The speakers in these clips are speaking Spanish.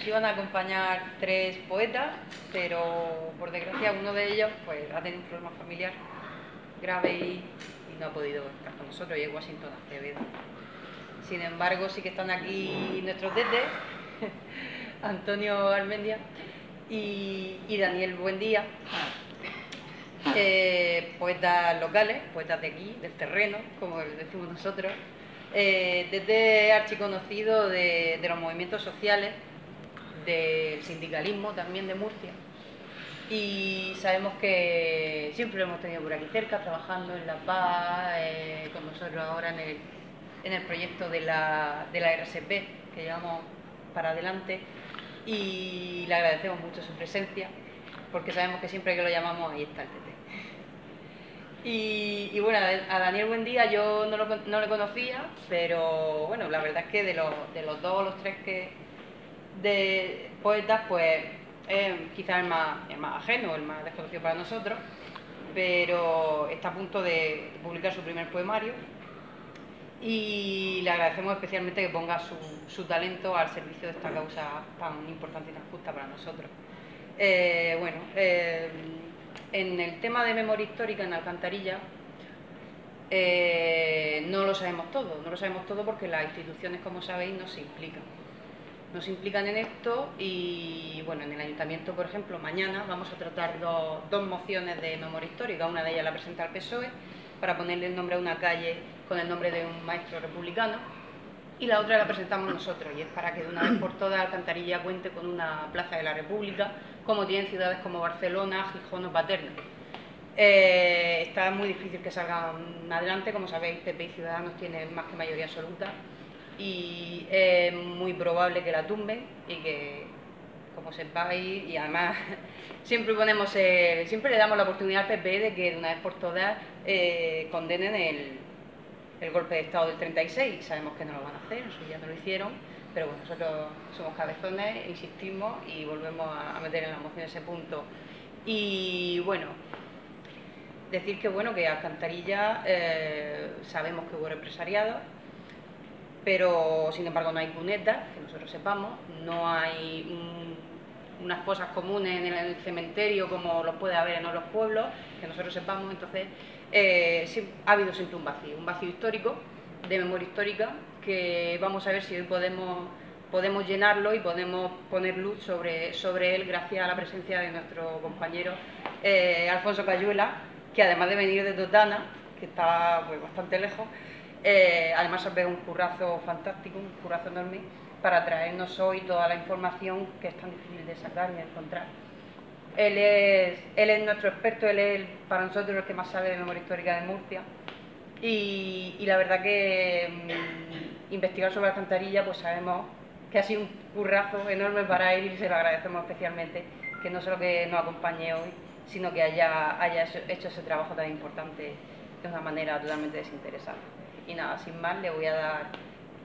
iban a acompañar 3 poetas, pero por desgracia uno de ellos pues ha tenido un problema familiar grave y no ha podido estar con nosotros, y es Washington Acevedo. Sin embargo, sí que están aquí nuestros dedes, Antonio Armendia y Daniel Buendía, poetas locales, poetas de aquí, del terreno, como decimos nosotros, desde archiconocido de los movimientos sociales, del sindicalismo también de Murcia. Y sabemos que siempre lo hemos tenido por aquí cerca, trabajando en La Paz, con nosotros ahora en el proyecto de la RSP que llevamos para adelante, y le agradecemos mucho su presencia, porque sabemos que siempre que lo llamamos ahí está el TT. Y bueno, a Daniel Buendía yo no le conocía, pero bueno, la verdad es que de los 2 o los 3 de poetas, pues quizás el más ajeno, el más desconocido para nosotros, pero está a punto de publicar su primer poemario y le agradecemos especialmente que ponga su talento al servicio de esta causa tan importante y tan justa para nosotros. En el tema de memoria histórica en Alcantarilla no lo sabemos todo porque las instituciones, como sabéis, no se implican en esto. Y bueno, en el ayuntamiento, por ejemplo, mañana vamos a tratar dos mociones de memoria histórica. Una de ellas la presenta el PSOE para ponerle el nombre a una calle con el nombre de un maestro republicano, y la otra la presentamos nosotros, y es para que de una vez por todas Alcantarilla cuente con una plaza de la República, como tienen ciudades como Barcelona, Gijón o Paterna. Está muy difícil que salgan adelante, como sabéis, PP y Ciudadanos tienen más que mayoría absoluta, y es muy probable que la tumben, y que, como sepáis, y además siempre le damos la oportunidad al PP de que de una vez por todas condenen el golpe de Estado del 36. Sabemos que no lo van a hacer, en su día no lo hicieron, pero bueno, nosotros somos cabezones, insistimos y volvemos a meter en la moción ese punto. Y bueno, decir que Alcantarilla sabemos que hubo represaliados, pero sin embargo no hay cunetas, que nosotros sepamos, no hay unas fosas comunes en el cementerio como los puede haber en otros pueblos, que nosotros sepamos. Entonces ha habido siempre un vacío histórico, de memoria histórica, que vamos a ver si hoy podemos llenarlo y podemos poner luz sobre él, gracias a la presencia de nuestro compañero Alfonso Cayuela, que además de venir de Totana, que está pues bastante lejos, además os veo un currazo fantástico, un currazo enorme, para traernos hoy toda la información que es tan difícil de sacar y de encontrar. Él es nuestro experto, él es para nosotros el que más sabe de memoria histórica de Murcia, y la verdad que investigar sobre Alcantarilla, pues sabemos que ha sido un currazo enorme para él, y se lo agradecemos especialmente, que no solo que nos acompañe hoy, sino que haya hecho ese trabajo tan importante de una manera totalmente desinteresada. Y nada, sin más, le voy a dar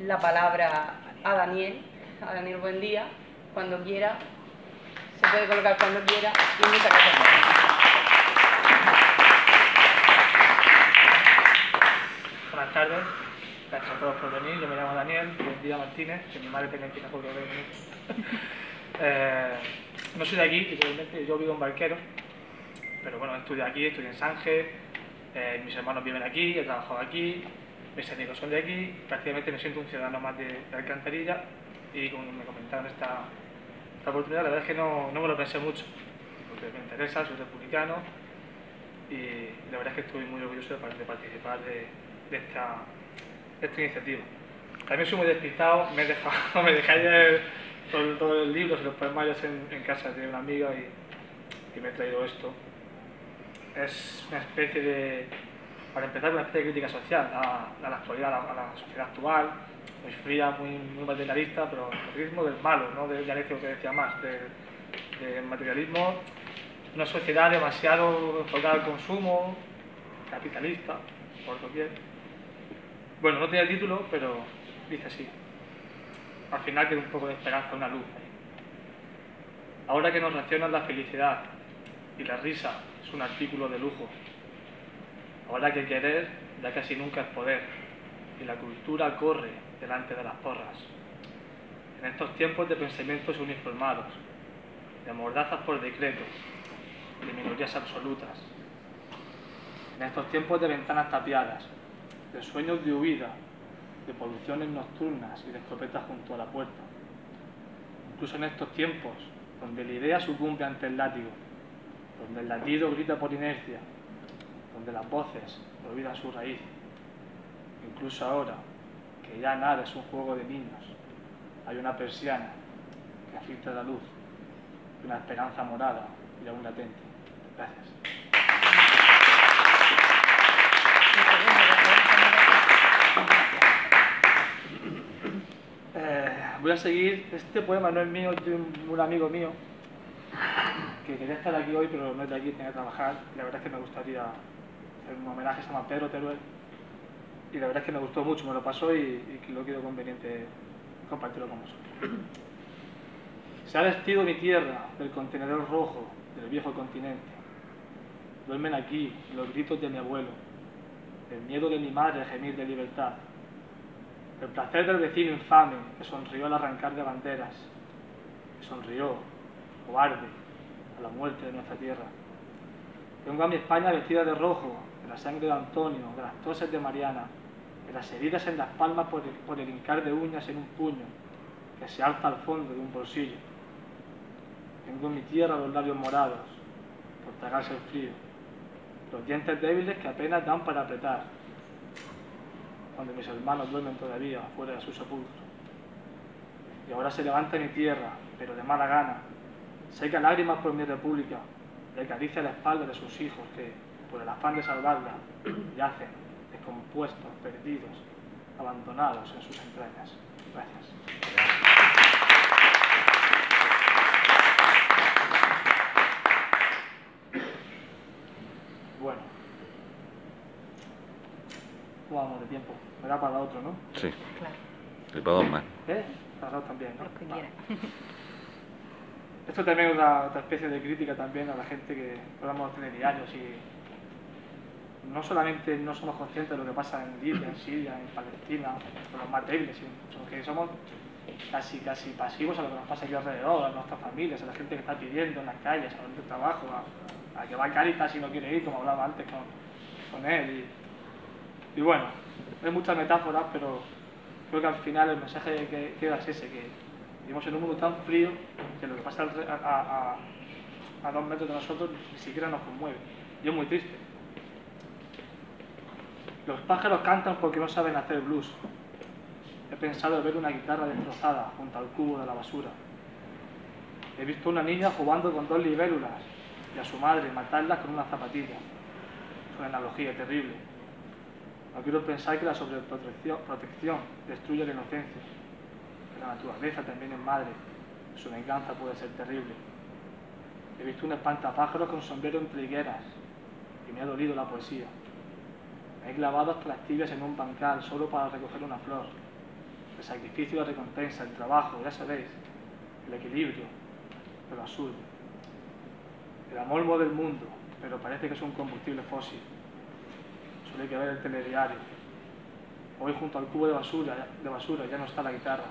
la palabra a Daniel Buendía, cuando quiera, se puede colocar cuando quiera, y muchas gracias. Buenas tardes, gracias a todos por venir. Yo me llamo Daniel Buendía Martínez, que mi madre tenía que ir a por no soy de aquí, literalmente, yo vivo en Barquero, pero bueno, estudio aquí, estudio en Sánchez, mis hermanos viven aquí, he trabajado aquí, mis amigos son de aquí, prácticamente me siento un ciudadano más de Alcantarilla, y como me comentaron esta oportunidad, la verdad es que no me lo pensé mucho, porque me interesa, soy republicano, y la verdad es que estoy muy orgulloso de participar de esta iniciativa. También soy muy despistado, me dejé ayer todo el libro, los poemarios en casa de una amiga, y me he traído esto. Es una especie de, para empezar, una especie de crítica social a la actualidad, a la sociedad actual, muy fría, muy materialista, pero el materialismo del malo, no del dialéctico que decía más, del materialismo, una sociedad demasiado enfocada al consumo, capitalista, por doquier. Bueno, no tiene título, pero dice así. Al final queda un poco de esperanza, una luz ahí. Ahora que nos racionan la felicidad y la risa es un artículo de lujo. Ahora que querer ya casi nunca es poder, y la cultura corre delante de las porras. en estos tiempos de pensamientos uniformados, de mordazas por decreto, de minorías absolutas, en estos tiempos de ventanas tapiadas, de sueños de huida, de poluciones nocturnas y de escopetas junto a la puerta. Incluso en estos tiempos, donde la idea sucumbe ante el látigo, donde el latido grita por inercia, donde las voces olvidan su raíz. Incluso ahora, que ya nada es un juego de niños, hay una persiana que filtra la luz, una esperanza morada y aún latente. Gracias. Voy a seguir. Este poema no es mío, es de un amigo mío que quería estar aquí hoy, pero no es de aquí, tenía que trabajar. Y la verdad es que me gustaría hacer un homenaje, se llama Pedro Teruel. Y la verdad es que me gustó mucho, me lo pasó y lo quiero conveniente compartirlo con vosotros. Se ha vestido mi tierra del contenedor rojo del viejo continente. Duermen aquí los gritos de mi abuelo, el miedo de mi madre a gemir de libertad, el placer del vecino infame que sonrió al arrancar de banderas, que sonrió, cobarde, a la muerte de nuestra tierra. Vengo a mi España vestida de rojo, de la sangre de Antonio, de las toses de Mariana, de las heridas en las palmas por el hincar de uñas en un puño que se alza al fondo de un bolsillo. Tengo en mi tierra los labios morados por tragarse el frío, los dientes débiles que apenas dan para apretar, cuando mis hermanos duermen todavía fuera de su sepulcro. Y ahora se levanta mi tierra, pero de mala gana, seca lágrimas por mi república, y acaricia la espalda de sus hijos que, por el afán de salvarla, yacen descompuestos, perdidos, abandonados en sus entrañas. Gracias. Bueno, ¿cómo vamos de tiempo? Me da para otro, ¿no? Sí, Claro, y para dos más. Para dos también, ¿no? los que Vale. quieran. Esto también es otra especie de crítica también a la gente que podamos tener diarios y no solamente no somos conscientes de lo que pasa en Libia, en Siria, en Palestina, con los más débiles, sino que somos casi pasivos a lo que nos pasa aquí alrededor, a nuestras familias, a la gente que está pidiendo en las calles, a donde trabajo, a que va a Cáritas y no quiere ir, como hablaba antes con él. Y bueno, hay muchas metáforas, pero creo que al final el mensaje que queda es ese, que vivimos en un mundo tan frío que lo que pasa a 2 metros de nosotros ni siquiera nos conmueve. Y es muy triste. Los pájaros cantan porque no saben hacer blues. He pensado en ver una guitarra destrozada junto al cubo de la basura. He visto a una niña jugando con 2 libélulas y a su madre matarlas con una zapatilla. Es una analogía terrible. No quiero pensar que la sobreprotección destruye la inocencia. Que la naturaleza también es madre. Su venganza puede ser terrible. He visto un espantapájaros con sombrero entre higueras y me ha dolido la poesía. Me he clavado hasta las tibias en un bancal solo para recoger una flor. El sacrificio y la recompensa, el trabajo, ya sabéis, el equilibrio, de lo absurdo. El amor mueve el mundo, pero parece que es un combustible fósil. Solo hay que ver el telediario. Hoy junto al cubo de basura ya no está la guitarra.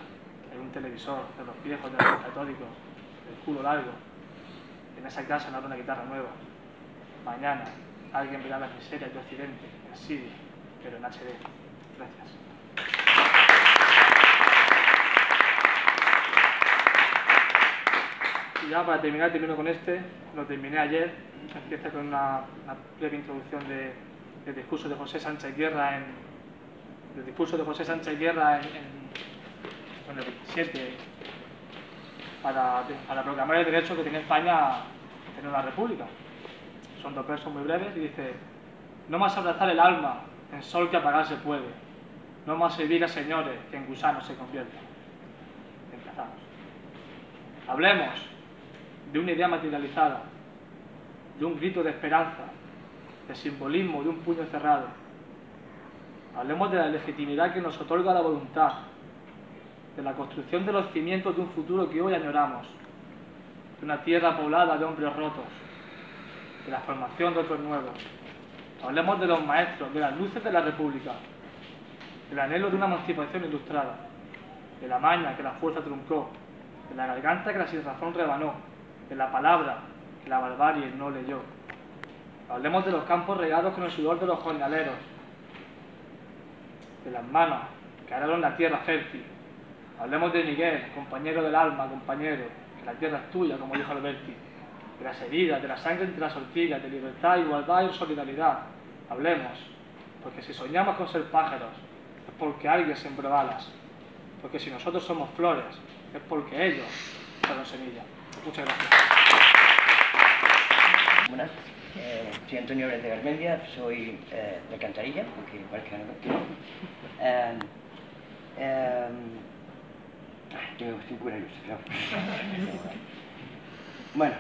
Hay un televisor de los viejos, de los catódicos, del culo largo. En esa casa no habrá una guitarra nueva. Mañana alguien verá las miserias de Occidente, en Siria, pero en HD. Gracias. Y ya para terminar, termino con este. Lo terminé ayer. Empieza con una breve introducción del discurso de José Sánchez Guerra en el 27 para proclamar el derecho que tenía España a tener una república. Son 2 versos muy breves y dice: no más abrazar el alma en sol que apagarse puede, no más servir a señores que en gusanos se convierten. Empezamos. Hablemos de una idea materializada, de un grito de esperanza, de simbolismo de un puño cerrado. Hablemos de la legitimidad que nos otorga la voluntad, de la construcción de los cimientos de un futuro que hoy añoramos, de una tierra poblada de hombres rotos, de la formación de otros nuevos. Hablemos de los maestros, de las luces de la República, del anhelo de una emancipación ilustrada. de la maña que la fuerza truncó, de la garganta que la sinrazón rebanó, de la palabra que la barbarie no leyó. Hablemos de los campos regados con el sudor de los jornaleros, de las manos que araron la tierra fértil. Hablemos de Miguel, compañero del alma, compañero, que la tierra es tuya, como dijo Alberti, de las heridas, de la sangre entre las ortigas, de libertad, igualdad y solidaridad. Hablemos, porque si soñamos con ser pájaros, es porque alguien sembró alas, porque si nosotros somos flores, es porque ellos fueron semillas. Muchas gracias. Buenas, soy Antonio López de Garmendia, soy de Alcantarilla, aunque parezca que no. Tengo 5 años, claro. Bueno,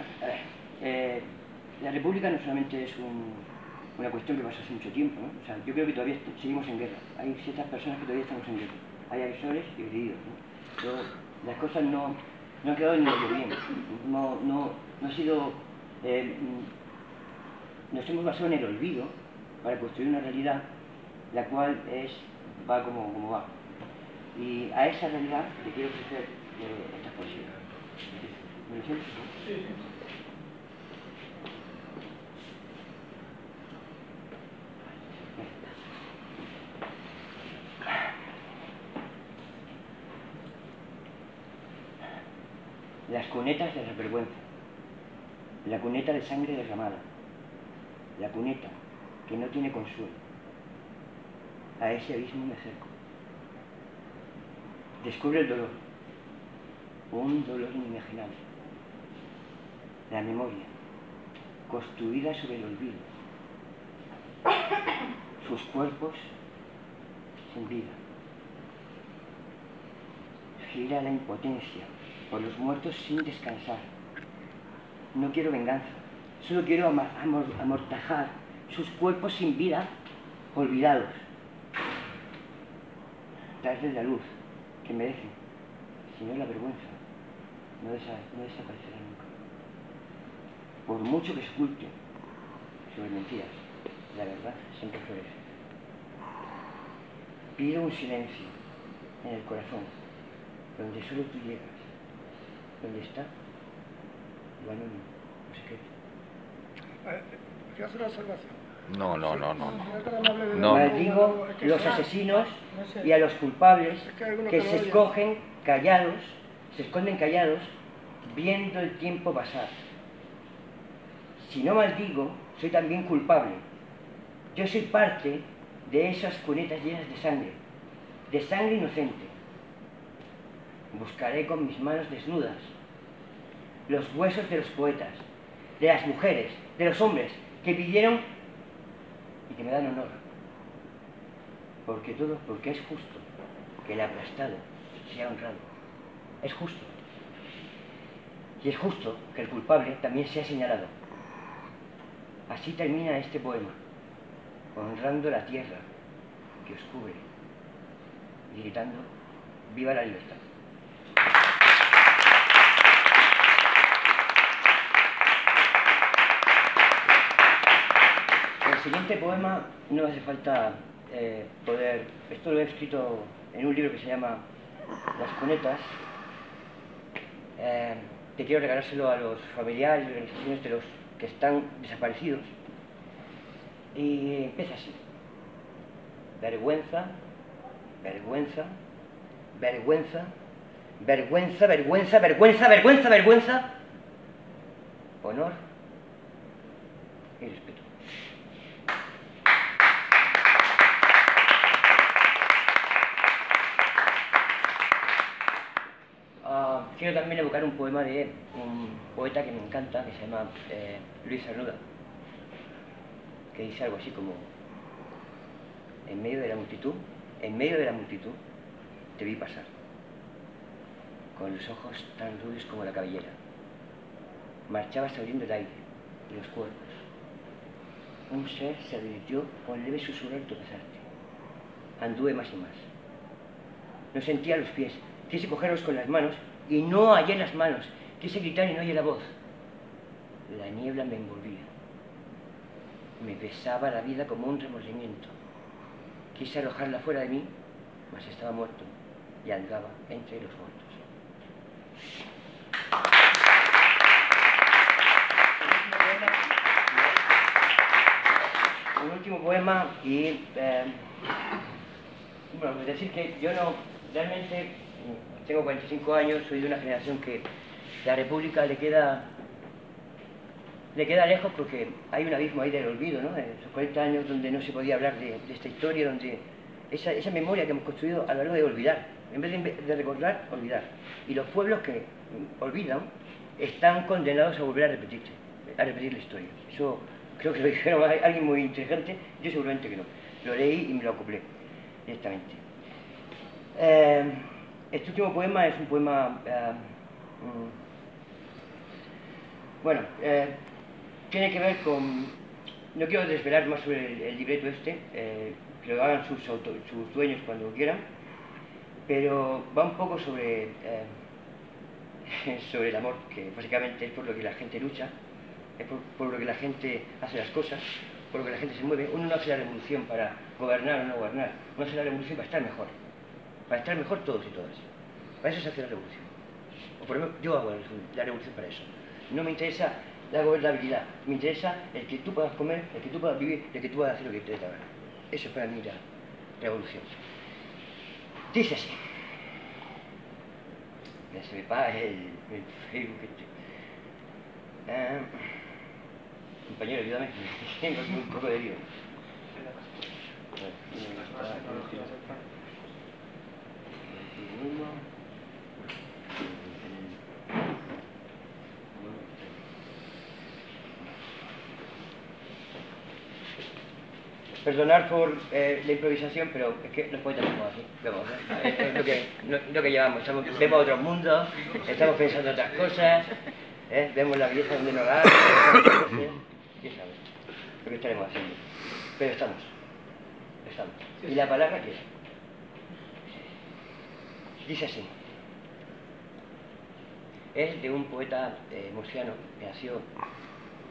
la República no solamente es una cuestión que pasa hace mucho tiempo, ¿no? O sea, yo creo que todavía seguimos en guerra. Hay ciertas personas que todavía estamos en guerra. Hay agresores y agredidos, ¿no? Pero las cosas no han quedado ni medio bien. No ha sido... nos hemos basado en el olvido para construir una realidad la cual va como va. Y a esa realidad le quiero ofrecer estas poesías. ¿Me lo sientes? Sí, sí. Las cunetas de la vergüenza, la cuneta de sangre derramada, la cuneta que no tiene consuelo. A ese abismo me acerco. Descubre el dolor, un dolor inimaginable. La memoria, construida sobre el olvido. Sus cuerpos sin vida. Gira la impotencia por los muertos sin descansar. No quiero venganza, solo quiero amortajar sus cuerpos sin vida, olvidados. Darles la luz que merecen, si no la vergüenza no desaparecerá nunca. Por mucho que se oculte sobre mentiras, la verdad siempre florece. Pido un silencio en el corazón, donde solo tú llegas. ¿Dónde está? Igual un secreto. ¿Qué hace una observación? No. Maldigo los asesinos y a los culpables que se esconden callados, viendo el tiempo pasar. Si no maldigo, soy también culpable. Yo soy parte de esas cunetas llenas de sangre inocente. Buscaré con mis manos desnudas los huesos de los poetas, de las mujeres, de los hombres que pidieron y que me dan honor. Porque es justo que el aplastado sea honrado. Es justo. Y es justo que el culpable también sea señalado. Así termina este poema, honrando la tierra que os cubre y gritando ¡viva la libertad! El siguiente poema no hace falta esto lo he escrito en un libro que se llama Las cunetas, que quiero regalárselo a los familiares y organizaciones de los que están desaparecidos, y empieza así: vergüenza, vergüenza, vergüenza, vergüenza, vergüenza, vergüenza, vergüenza, vergüenza, honor y respeto. Quiero también evocar un poema de un poeta que me encanta, que se llama Luis Cernuda, que dice algo así como: en medio de la multitud, te vi pasar, con los ojos tan rubios como la cabellera. Marchabas abriendo el aire y los cuerpos. Un ser se advirtió con leve susurro al tropezarte. Anduve más y más. No sentía los pies, quise cogerlos con las manos y no hallé las manos. Quise gritar y no oí la voz. La niebla me envolvía. Me pesaba la vida como un remordimiento. Quise arrojarla fuera de mí, mas estaba muerto. y andaba entre los muertos. Un último poema y bueno, es decir que yo no, realmente tengo 45 años, soy de una generación que la República le queda lejos porque hay un abismo ahí del olvido, ¿no? Esos 40 años donde no se podía hablar de esta historia, donde esa memoria que hemos construido a lo largo de olvidar, en vez de recordar, olvidar. Y los pueblos que olvidan están condenados a volver a repetir la historia. Eso creo que lo dijeron alguien muy inteligente, yo seguramente que no. Lo leí y me lo acoplé directamente. Este último poema es un poema... bueno, tiene que ver con... No quiero desvelar más sobre el libreto este, que lo hagan sus dueños cuando quieran, pero va un poco sobre el amor, que básicamente es por lo que la gente lucha, es por lo que la gente hace las cosas, por lo que la gente se mueve. Uno no hace la revolución para gobernar o no gobernar, uno hace la revolución para estar mejor todos y todas. Para eso se hace la revolución. O por ejemplo, yo hago la revolución para eso. No me interesa la gobernabilidad, me interesa el que tú puedas comer, el que tú puedas vivir, el que tú puedas hacer lo que te dé la gana. Eso es para mí la revolución. Dice así. Ya se me paga el Facebook este. Compañero, ayúdame, tengo aquí un poco de lío. Perdonar por la improvisación, pero es que los poetas somos así, vemos, es lo que llevamos, vemos otros mundos, estamos pensando en otras cosas, vemos la belleza donde nos da, quién sabe lo que estaremos haciendo, pero estamos, y la palabra que es, dice así, es de un poeta murciano que nació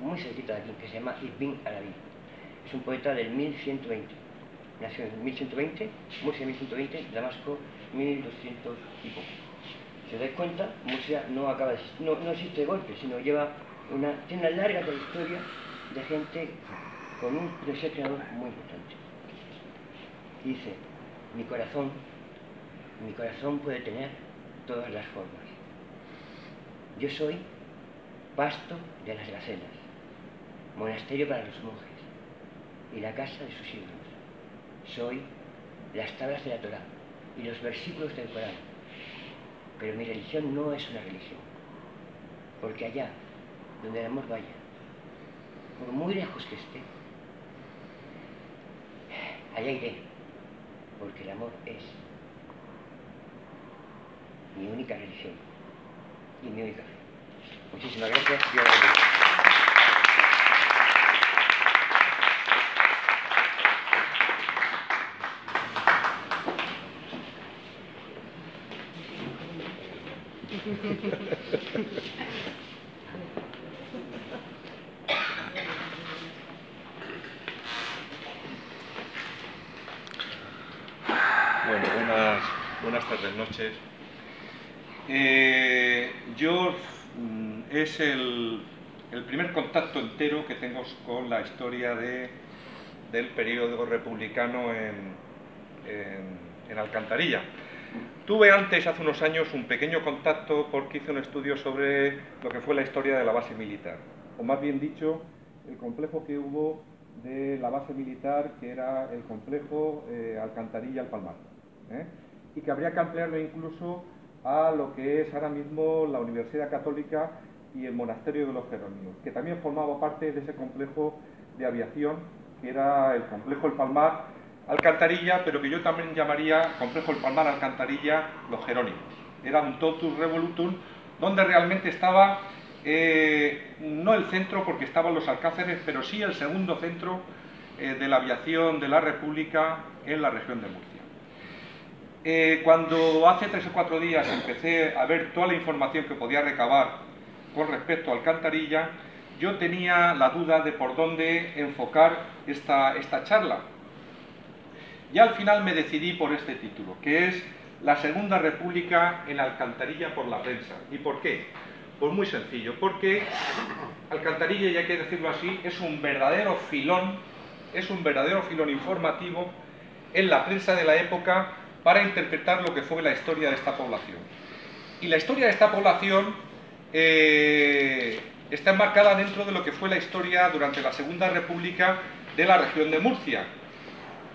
muy cerquita de aquí, que se llama Ibn Arabi. Es un poeta del 1120, nació en 1120, Murcia 1120, Damasco 1200 y poco. Si os dais cuenta, Murcia no existe de golpe, sino tiene una larga trayectoria de gente con un potencial creador muy importante. Dice, mi corazón puede tener todas las formas. Yo soy pasto de las gacelas, monasterio para los monjes y la casa de sus ídolos. Soy las tablas de la Torá y los versículos del Corán. Pero mi religión no es una religión, porque allá donde el amor vaya, por muy lejos que esté, allá iré, porque el amor es mi única religión y mi única fe. Muchísimas gracias. Dios los bendiga. Bueno, buenas tardes, noches. Es el primer contacto entero que tengo con la historia del periodo republicano en Alcantarilla. Tuve antes, hace unos años, un pequeño contacto porque hice un estudio sobre lo que fue la historia de la base militar, o más bien dicho, el complejo que hubo de la base militar, que era el complejo Alcantarilla al Palmar, y que habría que ampliarlo incluso a lo que es ahora mismo la Universidad Católica y el Monasterio de los Jerónimos, que también formaba parte de ese complejo de aviación, que era el complejo El Palmar Alcantarilla, pero que yo también llamaría complejo El Palmar Alcantarilla Los Jerónimos. Era un totus revolutum donde realmente estaba no el centro, porque estaban los Alcáceres, pero sí el segundo centro de la aviación de la República en la región de Murcia. Cuando hace 3 o 4 días empecé a ver toda la información que podía recabar con respecto a Alcantarilla, yo tenía la duda de por dónde enfocar esta charla. Y al final me decidí por este título, que es la Segunda República en Alcantarilla por la prensa. ¿Y por qué? Pues muy sencillo, porque Alcantarilla, ya hay que decirlo así, es un verdadero filón informativo en la prensa de la época para interpretar lo que fue la historia de esta población. Y la historia de esta población está enmarcada dentro de lo que fue la historia durante la Segunda República de la región de Murcia.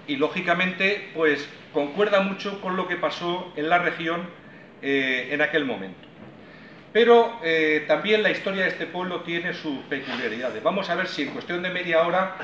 Y lógicamente, pues concuerda mucho con lo que pasó en la región en aquel momento. Pero también la historia de este pueblo tiene sus peculiaridades. Vamos a ver si en cuestión de media hora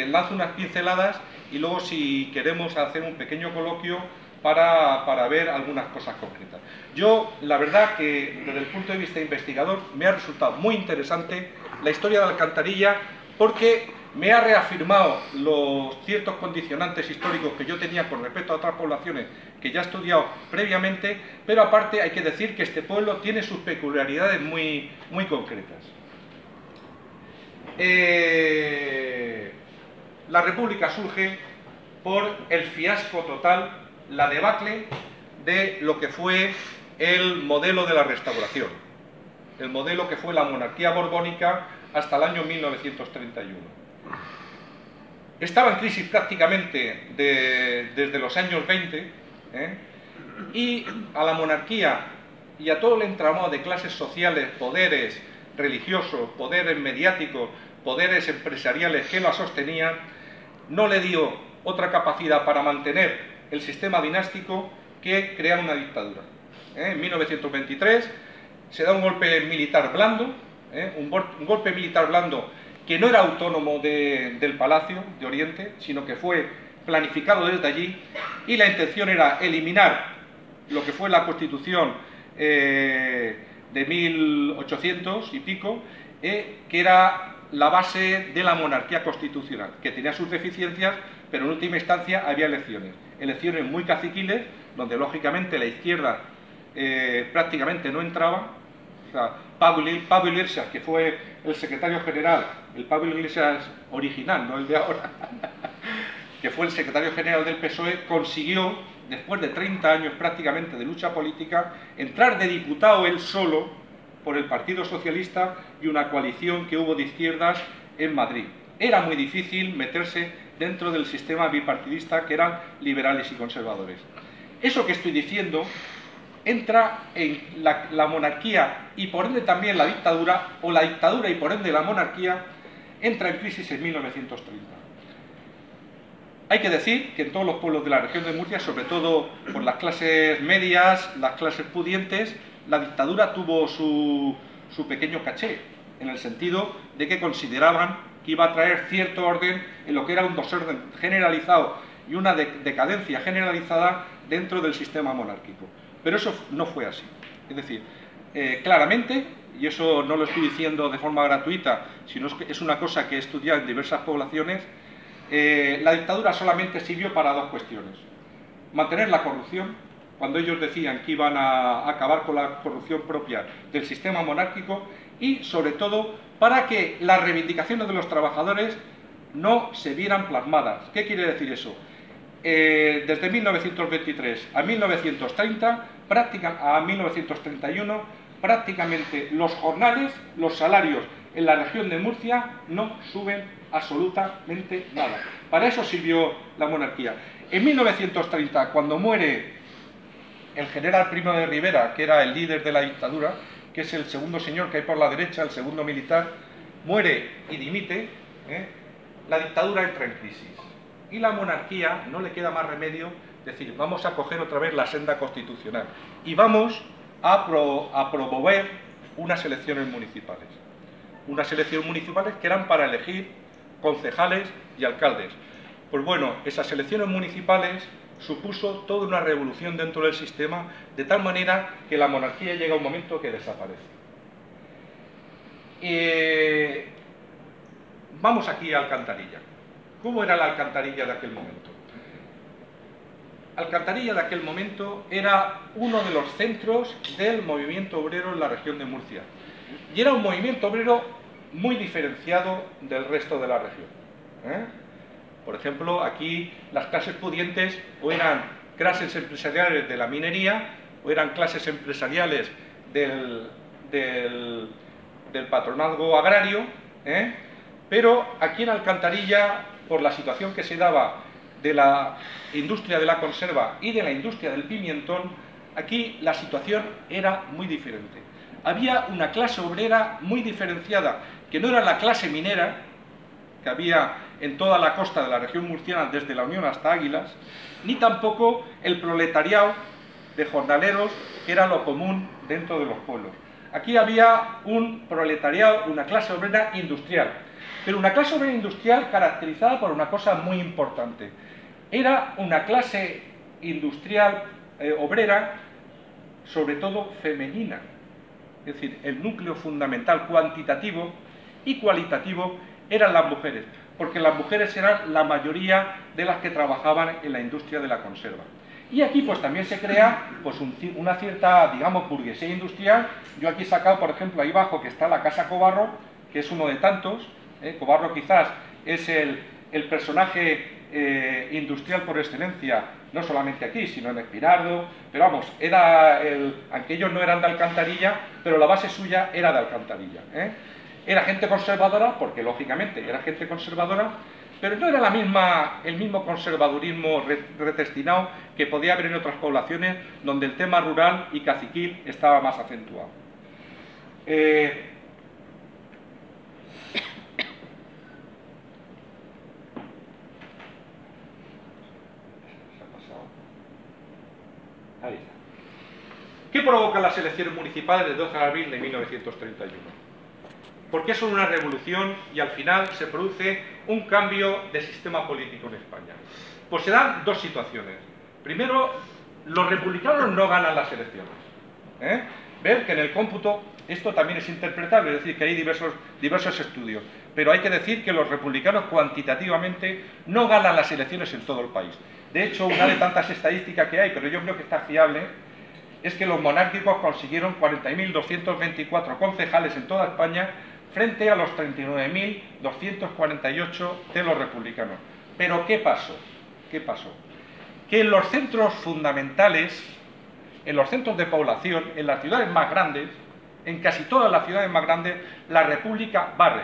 lanzo unas pinceladas y luego si queremos hacer un pequeño coloquio para ver algunas cosas concretas. Yo, la verdad que desde el punto de vista investigador me ha resultado muy interesante la historia de Alcantarilla porque me ha reafirmado los ciertos condicionantes históricos que yo tenía con respecto a otras poblaciones que ya he estudiado previamente, pero aparte hay que decir que este pueblo tiene sus peculiaridades muy concretas. La República surge por el fiasco total, la debacle de lo que fue el modelo de la Restauración, el modelo que fue la monarquía borbónica hasta el año 1931. Estaba en crisis prácticamente desde los años 20, y a la monarquía y a todo el entramado de clases sociales, poderes religiosos, poderes mediáticos, poderes empresariales que la sostenían, no le dio otra capacidad para mantener el sistema dinástico que crear una dictadura. En 1923 se da un golpe militar blando, un golpe militar blando que no era autónomo del Palacio de Oriente, sino que fue planificado desde allí, y la intención era eliminar lo que fue la Constitución de 1800 y pico, que era la base de la monarquía constitucional, que tenía sus deficiencias, pero en última instancia había elecciones muy caciquiles, donde lógicamente la izquierda prácticamente no entraba. O sea, Pablo Iglesias, que fue el secretario general, el Pablo Iglesias original, no el de ahora, que fue el secretario general del PSOE, consiguió, después de 30 años prácticamente de lucha política, entrar de diputado él solo por el Partido Socialista y una coalición que hubo de izquierdas en Madrid. Era muy difícil meterse dentro del sistema bipartidista que eran liberales y conservadores. Eso que estoy diciendo entra en la monarquía y por ende también la dictadura, o la dictadura y por ende la monarquía, entra en crisis en 1930. Hay que decir que en todos los pueblos de la región de Murcia, sobre todo por las clases medias, las clases pudientes, la dictadura tuvo su pequeño caché, en el sentido de que consideraban que iba a traer cierto orden en lo que era un desorden generalizado y una decadencia generalizada dentro del sistema monárquico. Pero eso no fue así. Es decir, claramente, y eso no lo estoy diciendo de forma gratuita, sino que es una cosa que he estudiado en diversas poblaciones, la dictadura solamente sirvió para dos cuestiones. Mantener la corrupción, cuando ellos decían que iban a acabar con la corrupción propia del sistema monárquico, y sobre todo para que las reivindicaciones de los trabajadores no se vieran plasmadas. ¿Qué quiere decir eso? Desde 1923 a 1930, a 1931, prácticamente los jornales, los salarios en la región de Murcia no suben absolutamente nada. Para eso sirvió la monarquía. En 1930, cuando muere el general Primo de Rivera, que era el líder de la dictadura, que es el segundo señor que hay por la derecha, el segundo militar, muere y dimite, la dictadura entra en crisis. Y la monarquía no le queda más remedio decir, vamos a coger otra vez la senda constitucional y vamos a promover unas elecciones municipales. Unas elecciones municipales que eran para elegir concejales y alcaldes. Pues bueno, esas elecciones municipales supuso toda una revolución dentro del sistema, de tal manera que la monarquía llega a un momento que desaparece. Vamos aquí a Alcantarilla. ¿Cómo era la Alcantarilla de aquel momento? Alcantarilla de aquel momento era uno de los centros del movimiento obrero en la región de Murcia. Y era un movimiento obrero muy diferenciado del resto de la región. Por ejemplo, aquí las clases pudientes o eran clases empresariales de la minería o eran clases empresariales del patronazgo agrario, pero aquí en Alcantarilla, por la situación que se daba de la industria de la conserva y de la industria del pimentón, aquí la situación era muy diferente. Había una clase obrera muy diferenciada, que no era la clase minera, que había en toda la costa de la región murciana, desde la Unión hasta Águilas, ni tampoco el proletariado de jornaleros, que era lo común dentro de los pueblos. Aquí había un proletariado, una clase obrera industrial, pero una clase obrera industrial caracterizada por una cosa muy importante. Era una clase industrial obrera, sobre todo femenina, es decir, el núcleo fundamental cuantitativo y cualitativo eran las mujeres, porque las mujeres eran la mayoría de las que trabajaban en la industria de la conserva. Y aquí pues también se crea pues, una cierta, digamos, burguesía industrial. Yo aquí he sacado, por ejemplo, ahí abajo que está la Casa Cobarro, que es uno de tantos. Cobarro quizás es el personaje industrial por excelencia, no solamente aquí, sino en Espinardo, pero vamos, aunque ellos no eran de Alcantarilla, pero la base suya era de Alcantarilla. Era gente conservadora, porque lógicamente era gente conservadora, pero no era el mismo conservadurismo retestinado que podía haber en otras poblaciones donde el tema rural y caciquil estaba más acentuado. Ahí está. ¿Qué provocan las elecciones municipales del 12 de abril de 1931? ¿Por qué son una revolución y al final se produce un cambio de sistema político en España? Pues se dan dos situaciones. Primero, los republicanos no ganan las elecciones. Ver que en el cómputo esto también es interpretable, es decir, que hay diversos estudios, pero hay que decir que los republicanos cuantitativamente no ganan las elecciones en todo el país. De hecho, una de tantas estadísticas que hay, pero yo creo que está fiable, es que los monárquicos consiguieron 40.224 concejales en toda España frente a los 39.248 de los republicanos. Pero ¿qué pasó? ¿Qué pasó? Que en los centros fundamentales, en los centros de población, en las ciudades más grandes, en casi todas las ciudades más grandes, la República barre.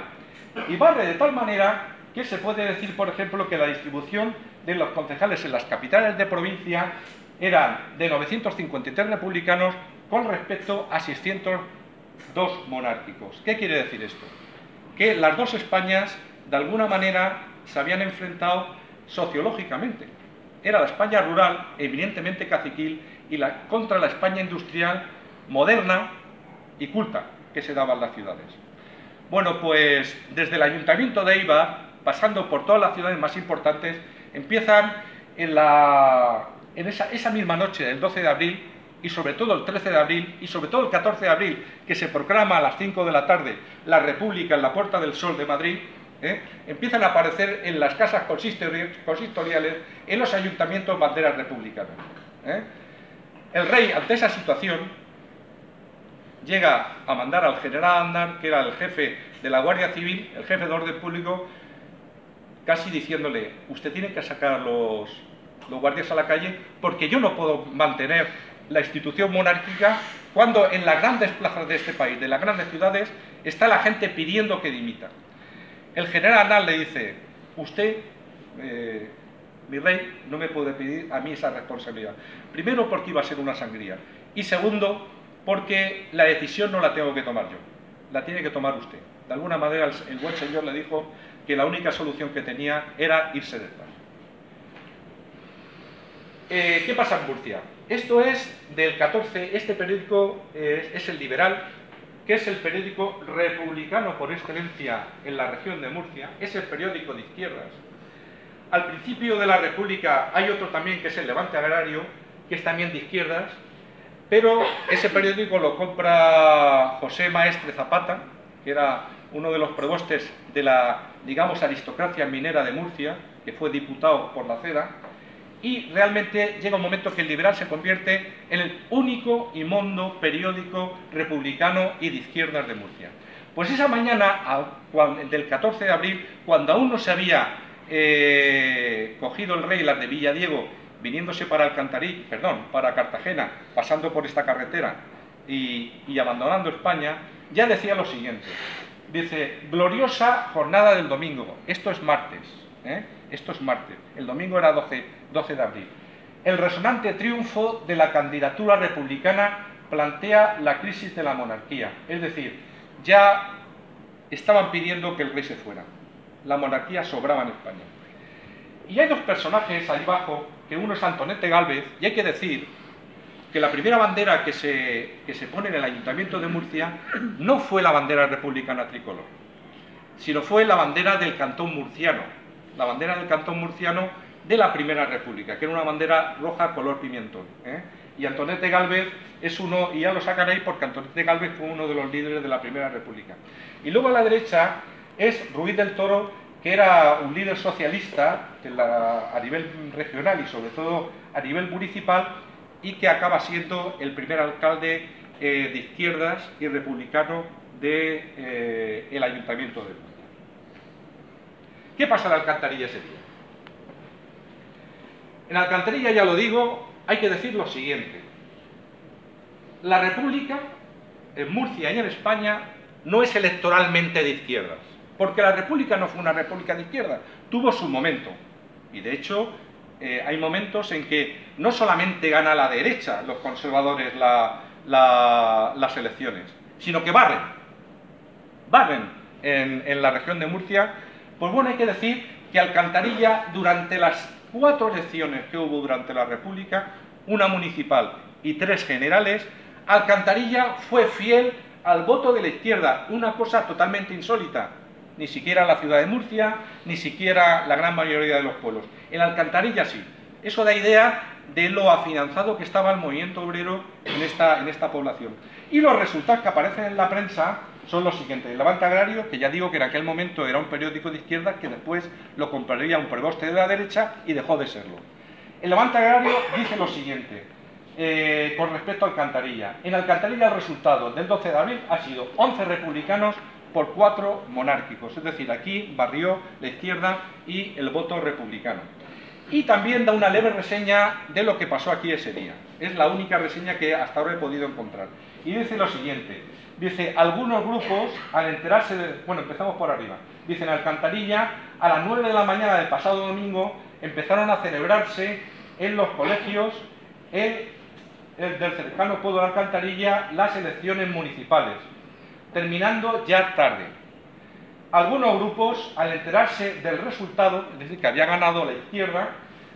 Y barre de tal manera que se puede decir, por ejemplo, que la distribución de los concejales en las capitales de provincia eran de 953 republicanos con respecto a 602 monárquicos. ¿Qué quiere decir esto? Que las dos Españas, de alguna manera, se habían enfrentado sociológicamente. Era la España rural, eminentemente caciquil, y contra la España industrial, moderna y culta, que se daba en las ciudades. Bueno, pues desde el Ayuntamiento de Eibar, pasando por todas las ciudades más importantes, empiezan en esa misma noche del 12 de abril, y sobre todo el 13 de abril, y sobre todo el 14 de abril, que se proclama a las 5 de la tarde la República en la Puerta del Sol de Madrid, empiezan a aparecer en las casas consistoriales, en los ayuntamientos, banderas republicanas. El rey, ante esa situación, llega a mandar al general Aznar, que era el jefe de la Guardia Civil, el jefe de orden público, casi diciéndole: usted tiene que sacar los guardias a la calle, porque yo no puedo mantener la institución monárquica cuando en las grandes plazas de este país, de las grandes ciudades, está la gente pidiendo que dimita. El general Aznar le dice: usted, mi rey, no me puede pedir a mí esa responsabilidad. Primero, porque iba a ser una sangría, y segundo, porque la decisión no la tengo que tomar yo, la tiene que tomar usted. De alguna manera el buen señor le dijo que la única solución que tenía era irse del país. ¿Qué pasa en Murcia? Esto es del 14, este periódico es El Liberal, que es el periódico republicano por excelencia en la región de Murcia, es el periódico de izquierdas. Al principio de la República hay otro también que es El Levante Agrario, que es también de izquierdas, pero ese periódico lo compra José Maestre Zapata, que era uno de los prebostes de la, digamos, aristocracia minera de Murcia, que fue diputado por la Ceda, y realmente llega un momento que El Liberal se convierte en el único inmundo periódico republicano y de izquierdas de Murcia. Pues esa mañana del 14 de abril, cuando aún no se había cogido el rey las de Villadiego viniéndose para para Cartagena, pasando por esta carretera y abandonando España, ya decía lo siguiente. Dice, gloriosa jornada del domingo. Esto es martes, esto es martes. El domingo era 12 de abril. El resonante triunfo de la candidatura republicana plantea la crisis de la monarquía. Es decir, ya estaban pidiendo que el rey se fuera. La monarquía sobraba en España. Y hay dos personajes ahí abajo, que uno es Antonete Gálvez, y hay que decir que la primera bandera que se pone en el Ayuntamiento de Murcia no fue la bandera republicana tricolor, sino fue la bandera del Cantón Murciano, la bandera del Cantón Murciano de la Primera República, que era una bandera roja color pimientón. Y Antonete Gálvez es uno, y ya lo sacaréis porque Antonete Gálvez fue uno de los líderes de la Primera República. Y luego a la derecha es Ruiz del Toro, que era un líder socialista a nivel regional y sobre todo a nivel municipal, y que acaba siendo el primer alcalde de izquierdas y republicano del Ayuntamiento de Murcia. ¿Qué pasa en Alcantarilla ese día? En Alcantarilla, ya lo digo, hay que decir lo siguiente. La República, en Murcia y en España, no es electoralmente de izquierdas, porque la República no fue una república de izquierdas, tuvo su momento. Y de hecho, hay momentos en que no solamente gana la derecha, los conservadores, las elecciones, sino que barren en la región de Murcia. Pues bueno, hay que decir que Alcantarilla, durante las 4 elecciones que hubo durante la República, una municipal y 3 generales, Alcantarilla fue fiel al voto de la izquierda, una cosa totalmente insólita. Ni siquiera la ciudad de Murcia, ni siquiera la gran mayoría de los pueblos. En Alcantarilla sí. Eso da idea de lo afianzado que estaba el movimiento obrero en esta población. Y los resultados que aparecen en la prensa son los siguientes. El Levante Agrario, que ya digo que en aquel momento era un periódico de izquierda, que después lo compraría un preboste de la derecha y dejó de serlo. El Levante Agrario dice lo siguiente, con respecto a Alcantarilla. En Alcantarilla el resultado del 12 de abril ha sido 11 republicanos por 4 monárquicos, es decir, aquí barrió la izquierda y el voto republicano. Y también da una leve reseña de lo que pasó aquí ese día. Es la única reseña que hasta ahora he podido encontrar. Y dice lo siguiente, dice, algunos grupos, al enterarse de... Bueno, empezamos por arriba. Dice, en Alcantarilla, a las 9 de la mañana del pasado domingo, empezaron a celebrarse en los colegios del cercano pueblo de Alcantarilla las elecciones municipales, terminando ya tarde. Algunos grupos, al enterarse del resultado, es decir, que había ganado la izquierda,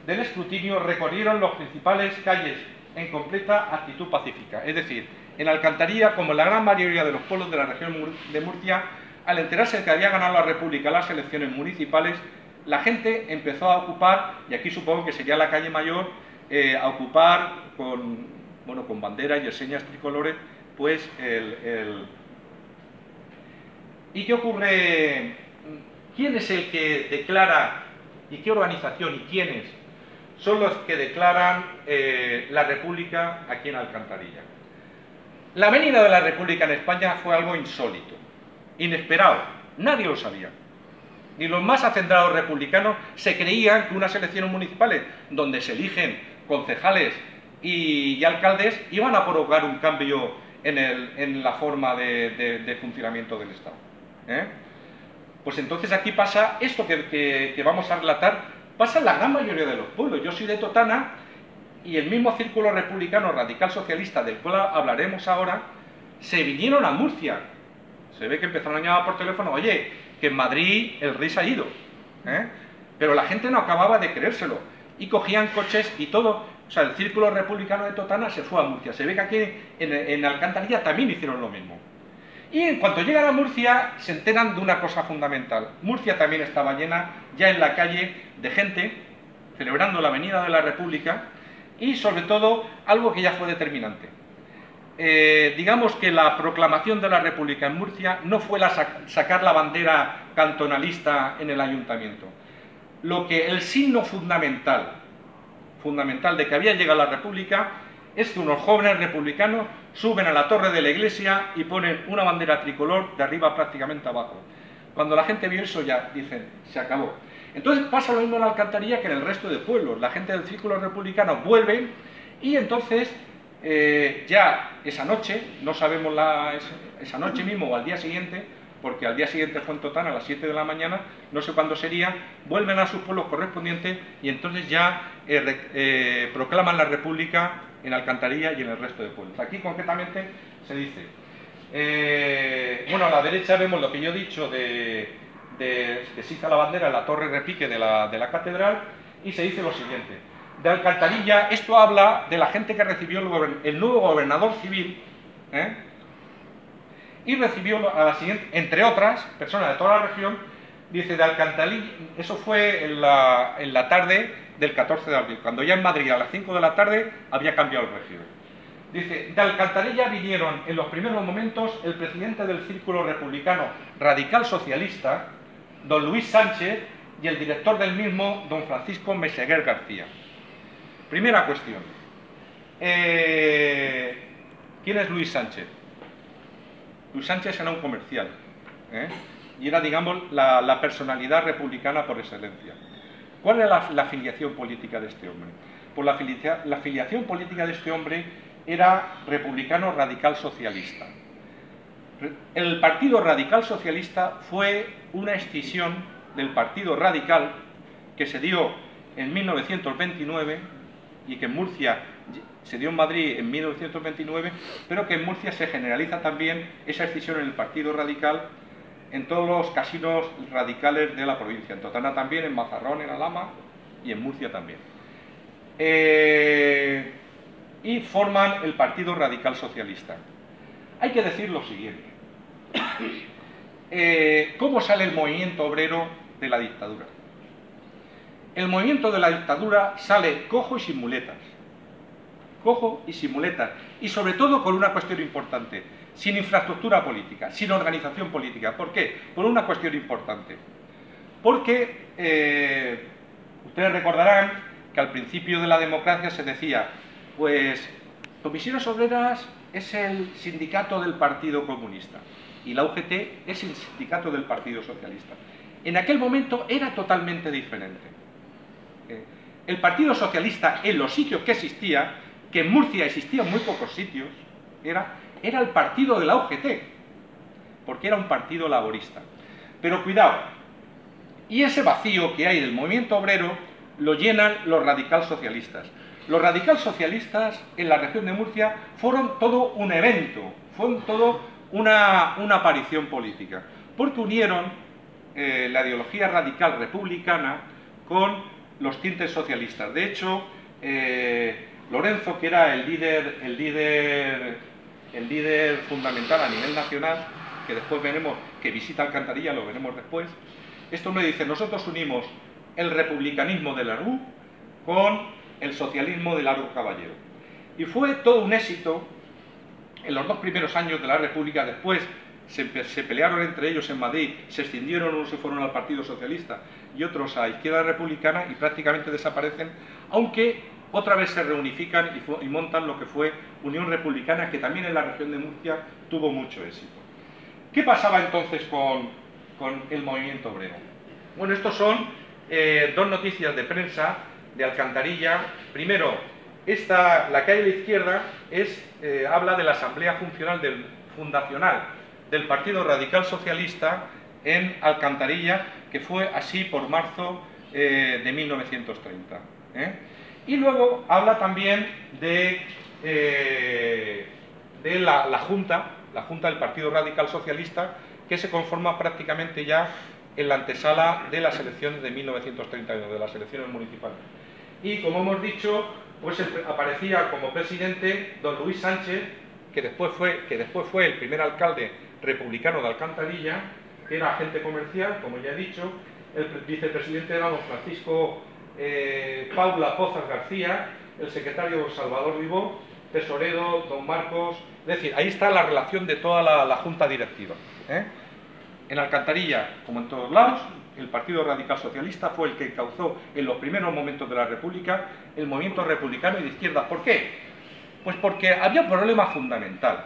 del escrutinio, recorrieron las principales calles en completa actitud pacífica. Es decir, en Alcantarilla, como en la gran mayoría de los pueblos de la región de Murcia, al enterarse de que había ganado la República las elecciones municipales, la gente empezó a ocupar, y aquí supongo que sería la calle Mayor, a ocupar con banderas y señas tricolores, pues ¿Y qué ocurre? ¿Quién es el que declara y qué organización y quiénes son los que declaran la República aquí en Alcantarilla? La venida de la República en España fue algo insólito, inesperado, nadie lo sabía. Ni los más acendrados republicanos se creían que unas elecciones municipales donde se eligen concejales y alcaldes iban a provocar un cambio en la forma de funcionamiento del Estado. Pues entonces aquí pasa esto que vamos a relatar, pasa en la gran mayoría de los pueblos. Yo soy de Totana y el mismo círculo republicano radical socialista del cual hablaremos ahora, se vinieron a Murcia. Se ve que empezaron a llamar por teléfono, oye, que en Madrid el rey se ha ido. Pero la gente no acababa de creérselo. Y cogían coches y todo. O sea, el círculo republicano de Totana se fue a Murcia. Se ve que aquí en Alcantarilla también hicieron lo mismo. Y en cuanto llegan a Murcia, se enteran de una cosa fundamental. Murcia también estaba llena, ya en la calle, de gente celebrando la venida de la República y, sobre todo, algo que ya fue determinante. Digamos que la proclamación de la República en Murcia no fue sacar la bandera cantonalista en el ayuntamiento. El signo fundamental de que había llegado la República es que unos jóvenes republicanos suben a la torre de la iglesia y ponen una bandera tricolor de arriba prácticamente abajo. Cuando la gente vio eso ya dicen, se acabó. Entonces pasa lo mismo en la Alcantarilla que en el resto de pueblos. La gente del círculo republicano vuelve y entonces ya esa noche, no sabemos esa noche mismo o al día siguiente, porque al día siguiente fue en Totana a las 7 de la mañana, no sé cuándo sería, vuelven a sus pueblos correspondientes y entonces ya proclaman la República en Alcantarilla y en el resto de pueblos. Aquí concretamente se dice, bueno, a la derecha vemos lo que yo he dicho de se iza la bandera en la torre repique de la catedral y se dice lo siguiente: de Alcantarilla, esto habla de la gente que recibió el nuevo gobernador civil, y recibió a la siguiente, entre otras personas de toda la región, dice de Alcantarilla, eso fue en la tarde del 14 de abril, cuando ya en Madrid a las 5 de la tarde había cambiado el régimen. Dice, de Alcantarilla vinieron en los primeros momentos el presidente del Círculo Republicano Radical Socialista, don Luis Sánchez, y el director del mismo, don Francisco Meseguer García. Primera cuestión. ¿Quién es Luis Sánchez? Luis Sánchez era un comercial, y era, digamos, la personalidad republicana por excelencia. ¿Cuál era la afiliación política de este hombre? Pues la afiliación política de este hombre era republicano radical socialista. El Partido Radical Socialista fue una escisión del Partido Radical que se dio en 1929 y que en Murcia se dio en Madrid en 1929, pero que en Murcia se generaliza también esa escisión en el Partido Radical en todos los casinos radicales de la provincia, en Totana también, en Mazarrón, en Alhama y en Murcia también. Y forman el Partido Radical Socialista. Hay que decir lo siguiente. ¿Cómo sale el movimiento obrero de la dictadura? El movimiento de la dictadura sale cojo y sin muletas. Cojo y sin muletas. Y sobre todo con una cuestión importante. Sin infraestructura política, sin organización política. ¿Por qué? Por una cuestión importante. Porque ustedes recordarán que al principio de la democracia se decía, pues Comisiones Obreras es el sindicato del Partido Comunista y la UGT es el sindicato del Partido Socialista. En aquel momento era totalmente diferente. El Partido Socialista, en los sitios que existía, que en Murcia existían muy pocos sitios, era el partido de la UGT, porque era un partido laborista. Pero cuidado, y ese vacío que hay del movimiento obrero lo llenan los radical socialistas. Los radical socialistas en la región de Murcia fueron todo un evento, fueron todo una aparición política, porque unieron la ideología radical republicana con los tintes socialistas. De hecho, Lorenzo, que era el líder fundamental a nivel nacional, que después veremos, que visita Alcantarilla, lo veremos después, esto me dice, nosotros unimos el republicanismo de Lerroux con el socialismo de Largo Caballero. Y fue todo un éxito en los 2 primeros años de la República. Después se pelearon entre ellos en Madrid, se escindieron, unos se fueron al Partido Socialista y otros a Izquierda Republicana y prácticamente desaparecen, aunque otra vez se reunifican y montan lo que fue Unión Republicana, que también en la región de Murcia tuvo mucho éxito. ¿Qué pasaba entonces con el movimiento obrero? Bueno, estos son 2 noticias de prensa de Alcantarilla. Primero, la que hay a la izquierda habla de la Asamblea Fundacional del Partido Radical Socialista en Alcantarilla, que fue así por marzo de 1930. Y luego habla también de la Junta del Partido Radical Socialista, que se conforma prácticamente ya en la antesala de las elecciones de 1932, de las elecciones municipales. Y como hemos dicho, pues aparecía como presidente don Luis Sánchez, que después fue el primer alcalde republicano de Alcantarilla, que era agente comercial, como ya he dicho. El vicepresidente era don Francisco Paula Pozas García, el secretario don Salvador Vivó, tesorero don Marcos. Es decir, ahí está la relación de toda la junta directiva. En Alcantarilla, como en todos lados, el Partido Radical Socialista fue el que encauzó en los primeros momentos de la República el movimiento republicano y de izquierda. ¿Por qué? Pues porque había un problema fundamental.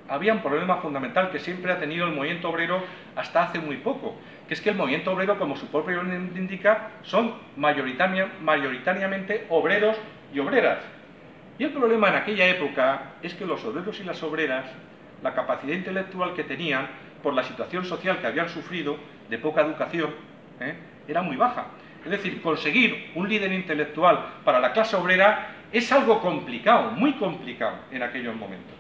Había un problema fundamental que siempre ha tenido el movimiento obrero hasta hace muy poco, que es que el movimiento obrero, como su propio nombre indica, son mayoritariamente obreros y obreras. Y el problema en aquella época es que los obreros y las obreras, la capacidad intelectual que tenían, por la situación social que habían sufrido, de poca educación, era muy baja. Es decir, conseguir un líder intelectual para la clase obrera es algo complicado, muy complicado en aquellos momentos.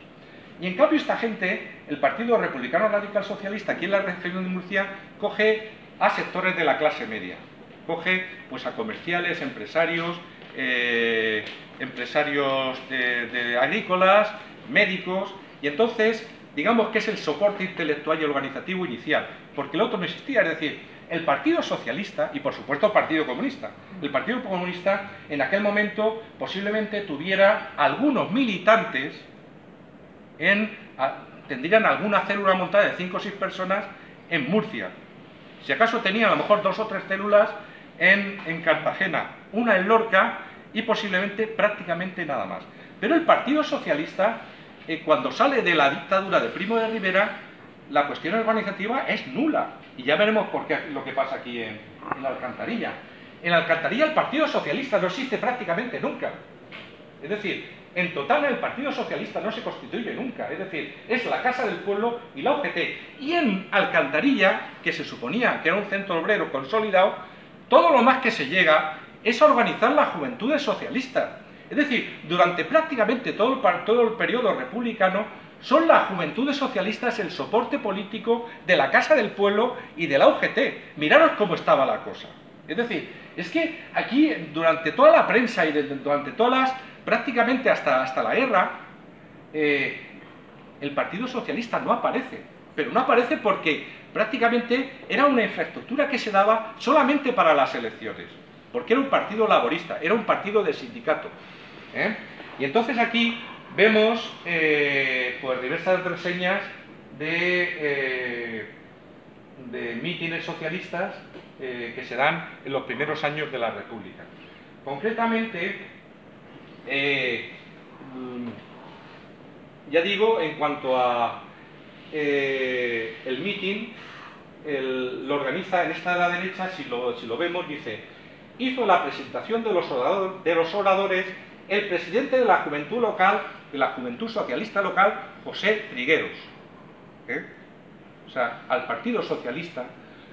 Y en cambio esta gente, el Partido Republicano Radical Socialista, aquí en la región de Murcia, coge a sectores de la clase media. Coge pues a comerciales, empresarios, agrícolas, médicos, y entonces digamos que es el soporte intelectual y organizativo inicial, porque el otro no existía. Es decir, el Partido Socialista y por supuesto el Partido Comunista. El Partido Comunista en aquel momento posiblemente tuviera algunos militantes, tendrían alguna célula montada de 5 o 6 personas en Murcia. Si acaso tenía a lo mejor 2 o 3 células en Cartagena, una en Lorca y posiblemente prácticamente nada más. Pero el Partido Socialista, cuando sale de la dictadura de Primo de Rivera, la cuestión organizativa es nula. Y ya veremos por qué lo que pasa aquí en la Alcantarilla. En la Alcantarilla el Partido Socialista no existe prácticamente nunca. Es decir, en total el Partido Socialista no se constituye nunca. Es decir, es la Casa del Pueblo y la UGT. Y en Alcantarilla, que se suponía que era un centro obrero consolidado, todo lo más que se llega es a organizar las juventudes socialistas. Es decir, durante prácticamente todo el periodo republicano, son las juventudes socialistas el soporte político de la Casa del Pueblo y de la UGT. Miraros cómo estaba la cosa. Es decir, es que aquí, durante toda la prensa y durante todas prácticamente hasta la guerra, el Partido Socialista no aparece. Pero no aparece porque prácticamente era una infraestructura que se daba solamente para las elecciones. Porque era un partido laborista, era un partido de sindicato. Y entonces aquí vemos pues diversas reseñas de mítines socialistas que se dan en los primeros años de la República. Concretamente, ya digo, en cuanto a el mitin, lo organiza en esta de la derecha, si lo vemos, dice: hizo la presentación de los oradores el presidente de la juventud local, de la juventud socialista local, José Trigueros. O sea, al Partido Socialista,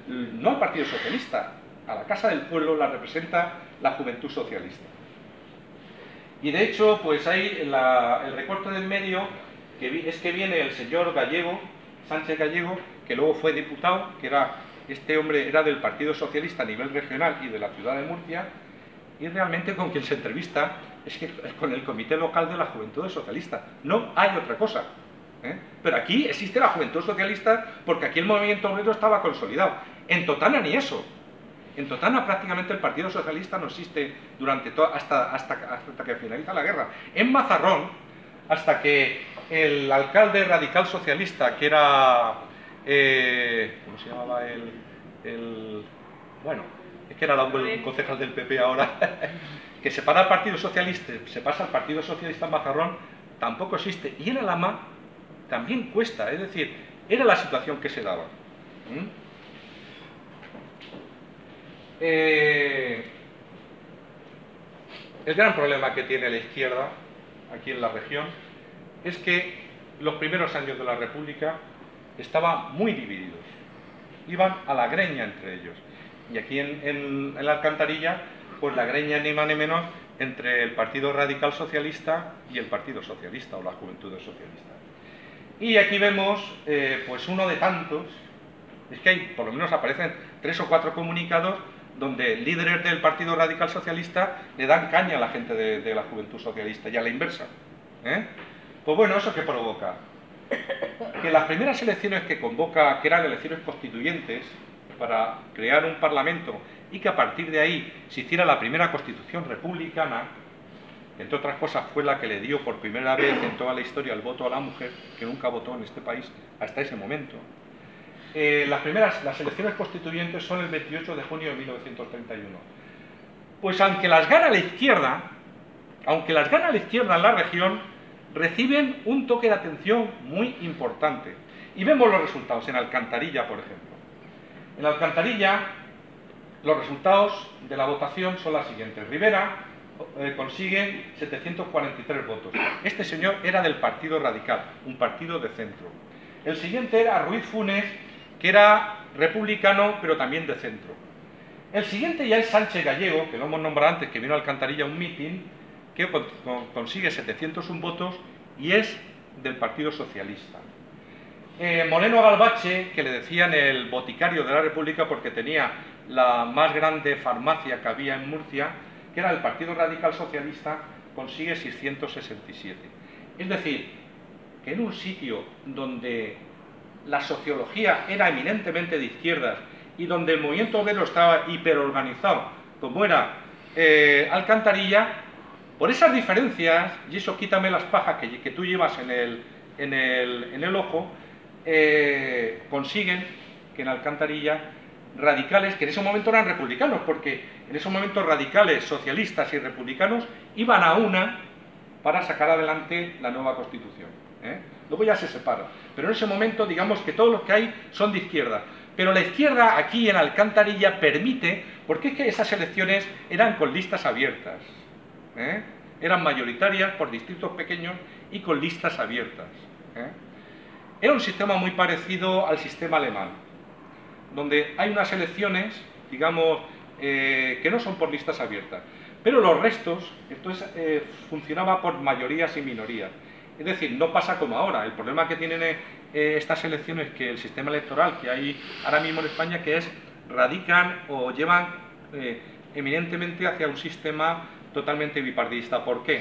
no al Partido Socialista, a la Casa del Pueblo la representa la juventud socialista. Y de hecho, pues hay el recorte del medio, es que viene el señor Gallego, Sánchez Gallego, que luego fue diputado, que este hombre era del Partido Socialista a nivel regional y de la ciudad de Murcia, y realmente con quien se entrevista es con el Comité Local de la Juventud Socialista. No hay otra cosa. Pero aquí existe la Juventud Socialista porque aquí el movimiento obrero estaba consolidado. En Totana ni eso. En Totana prácticamente el Partido Socialista no existe hasta que finaliza la guerra. En Mazarrón, hasta que el alcalde radical socialista, que era... ¿cómo se llamaba bueno, es que era el concejal del PP ahora, que separa al Partido Socialista, se pasa al Partido Socialista en Mazarrón, tampoco existe. Y en Alhama también cuesta, es decir, era la situación que se daba. El gran problema que tiene la izquierda aquí en la región es que los primeros años de la República estaban muy divididos, iban a la greña entre ellos. Y aquí en la Alcantarilla, pues la greña ni más ni menos entre el Partido Radical Socialista y el Partido Socialista o las Juventudes Socialistas. Y aquí vemos pues uno de tantos, es que hay, por lo menos aparecen 3 o 4 comunicados donde líderes del Partido Radical Socialista le dan caña a la gente de la Juventud Socialista y a la inversa. Pues bueno, ¿eso qué provoca? Que las primeras elecciones que convoca, que eran elecciones constituyentes para crear un parlamento y que a partir de ahí se hiciera la primera constitución republicana, entre otras cosas fue la que le dio por primera vez en toda la historia el voto a la mujer, que nunca votó en este país hasta ese momento. Las elecciones constituyentes son el 28 de junio de 1931. Pues aunque las gana la izquierda en la región, reciben un toque de atención muy importante. Y vemos los resultados en Alcantarilla, por ejemplo. En Alcantarilla, los resultados de la votación son los siguientes. Rivera consigue 743 votos. Este señor era del Partido Radical, un partido de centro. El siguiente era Ruiz Funes, que era republicano, pero también de centro. El siguiente ya es Sánchez Gallego, que lo hemos nombrado antes, que vino a Alcantarilla a un mitin, que consigue 701 votos y es del Partido Socialista. Moreno Galbache, que le decían el boticario de la República porque tenía la más grande farmacia que había en Murcia, que era el Partido Radical Socialista, consigue 667. Es decir, que en un sitio donde la sociología era eminentemente de izquierdas y donde el movimiento obrero estaba hiperorganizado, como era Alcantarilla, por esas diferencias, y eso quítame las pajas que tú llevas en el ojo, consiguen que en Alcantarilla radicales, que en ese momento eran republicanos, porque en ese momento radicales, socialistas y republicanos iban a una para sacar adelante la nueva Constitución. Luego ya se separa, pero en ese momento digamos que todos los que hay son de izquierda, pero la izquierda aquí en Alcantarilla permite, porque es que esas elecciones eran con listas abiertas, eran mayoritarias por distritos pequeños y con listas abiertas. Era un sistema muy parecido al sistema alemán, donde hay unas elecciones, digamos, que no son por listas abiertas, pero los restos, entonces funcionaba por mayorías y minorías. Es decir, no pasa como ahora. El problema que tienen estas elecciones, que el sistema electoral que hay ahora mismo en España, que es radican o llevan eminentemente hacia un sistema totalmente bipartidista. ¿Por qué?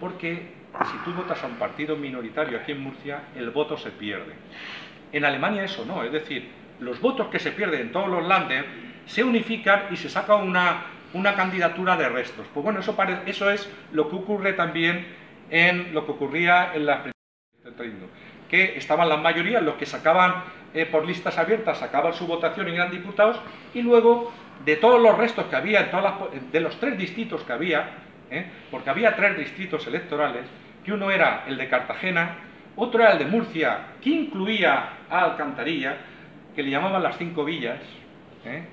Porque si tú votas a un partido minoritario aquí en Murcia, el voto se pierde. En Alemania eso no, es decir, los votos que se pierden en todos los Länder se unifican y se saca una candidatura de restos. Pues bueno, eso es lo que ocurre también en lo que ocurría en las primarias, que estaban las mayorías, los que sacaban por listas abiertas, sacaban su votación y eran diputados, y luego de todos los restos que había, de los 3 distritos que había, porque había 3 distritos electorales, que uno era el de Cartagena, otro era el de Murcia, que incluía a Alcantarilla, que le llamaban las 5 villas,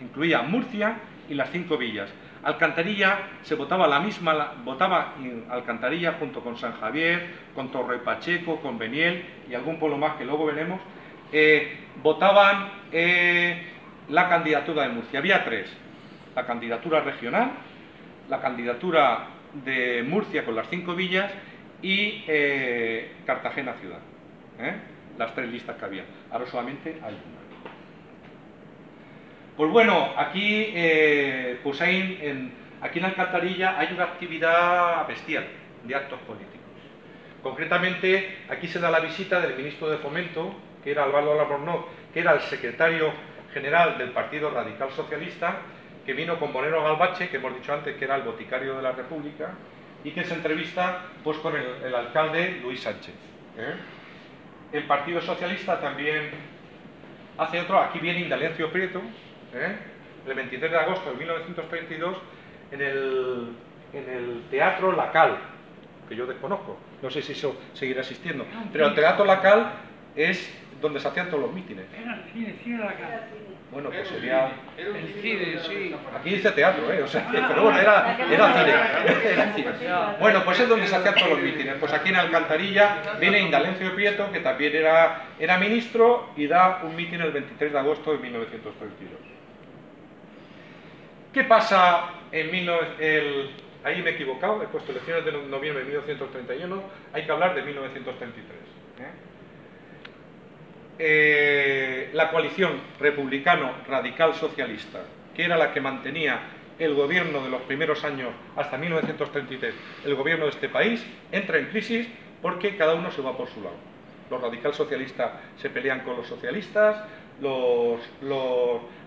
incluía Murcia y las 5 villas. Alcantarilla se votaba votaba en Alcantarilla junto con San Javier, con Torre Pacheco, con Beniel y algún pueblo más que luego veremos, votaban la candidatura de Murcia. Había 3, la candidatura regional, la candidatura de Murcia con las 5 villas y Cartagena ciudad, las 3 listas que había. Ahora solamente hay una. Pues bueno, aquí, aquí en Alcantarilla hay una actividad bestial de actos políticos. Concretamente, aquí se da la visita del ministro de Fomento, que era Álvaro Albornoz, que era el secretario general del Partido Radical Socialista, que vino con Moreno Galbache, que hemos dicho antes que era el boticario de la República, y que se entrevista pues, con el alcalde Luis Sánchez. El Partido Socialista también hace otro, aquí viene Indalencio Prieto, el 23 de agosto de 1932, en el Teatro Lacal, que yo desconozco, no sé si eso seguirá existiendo, pero el Teatro Lacal es donde se hacían todos los mítines. Era el cine Lacal. Bueno, pues sería... El cine, sí. Aquí dice teatro, o sea, pero bueno, era cine. Bueno, pues es donde se hacían todos los mítines. Pues aquí en Alcantarilla viene Indalencio Prieto, que también era ministro, y da un mítin el 23 de agosto de 1932. ¿Qué pasa ahí me he equivocado, he puesto elecciones de noviembre de 1931, hay que hablar de 1933. La coalición republicano-radical-socialista, que era la que mantenía el gobierno de los primeros años hasta 1933, el gobierno de este país, entra en crisis porque cada uno se va por su lado. Los radical-socialistas se pelean con los socialistas, los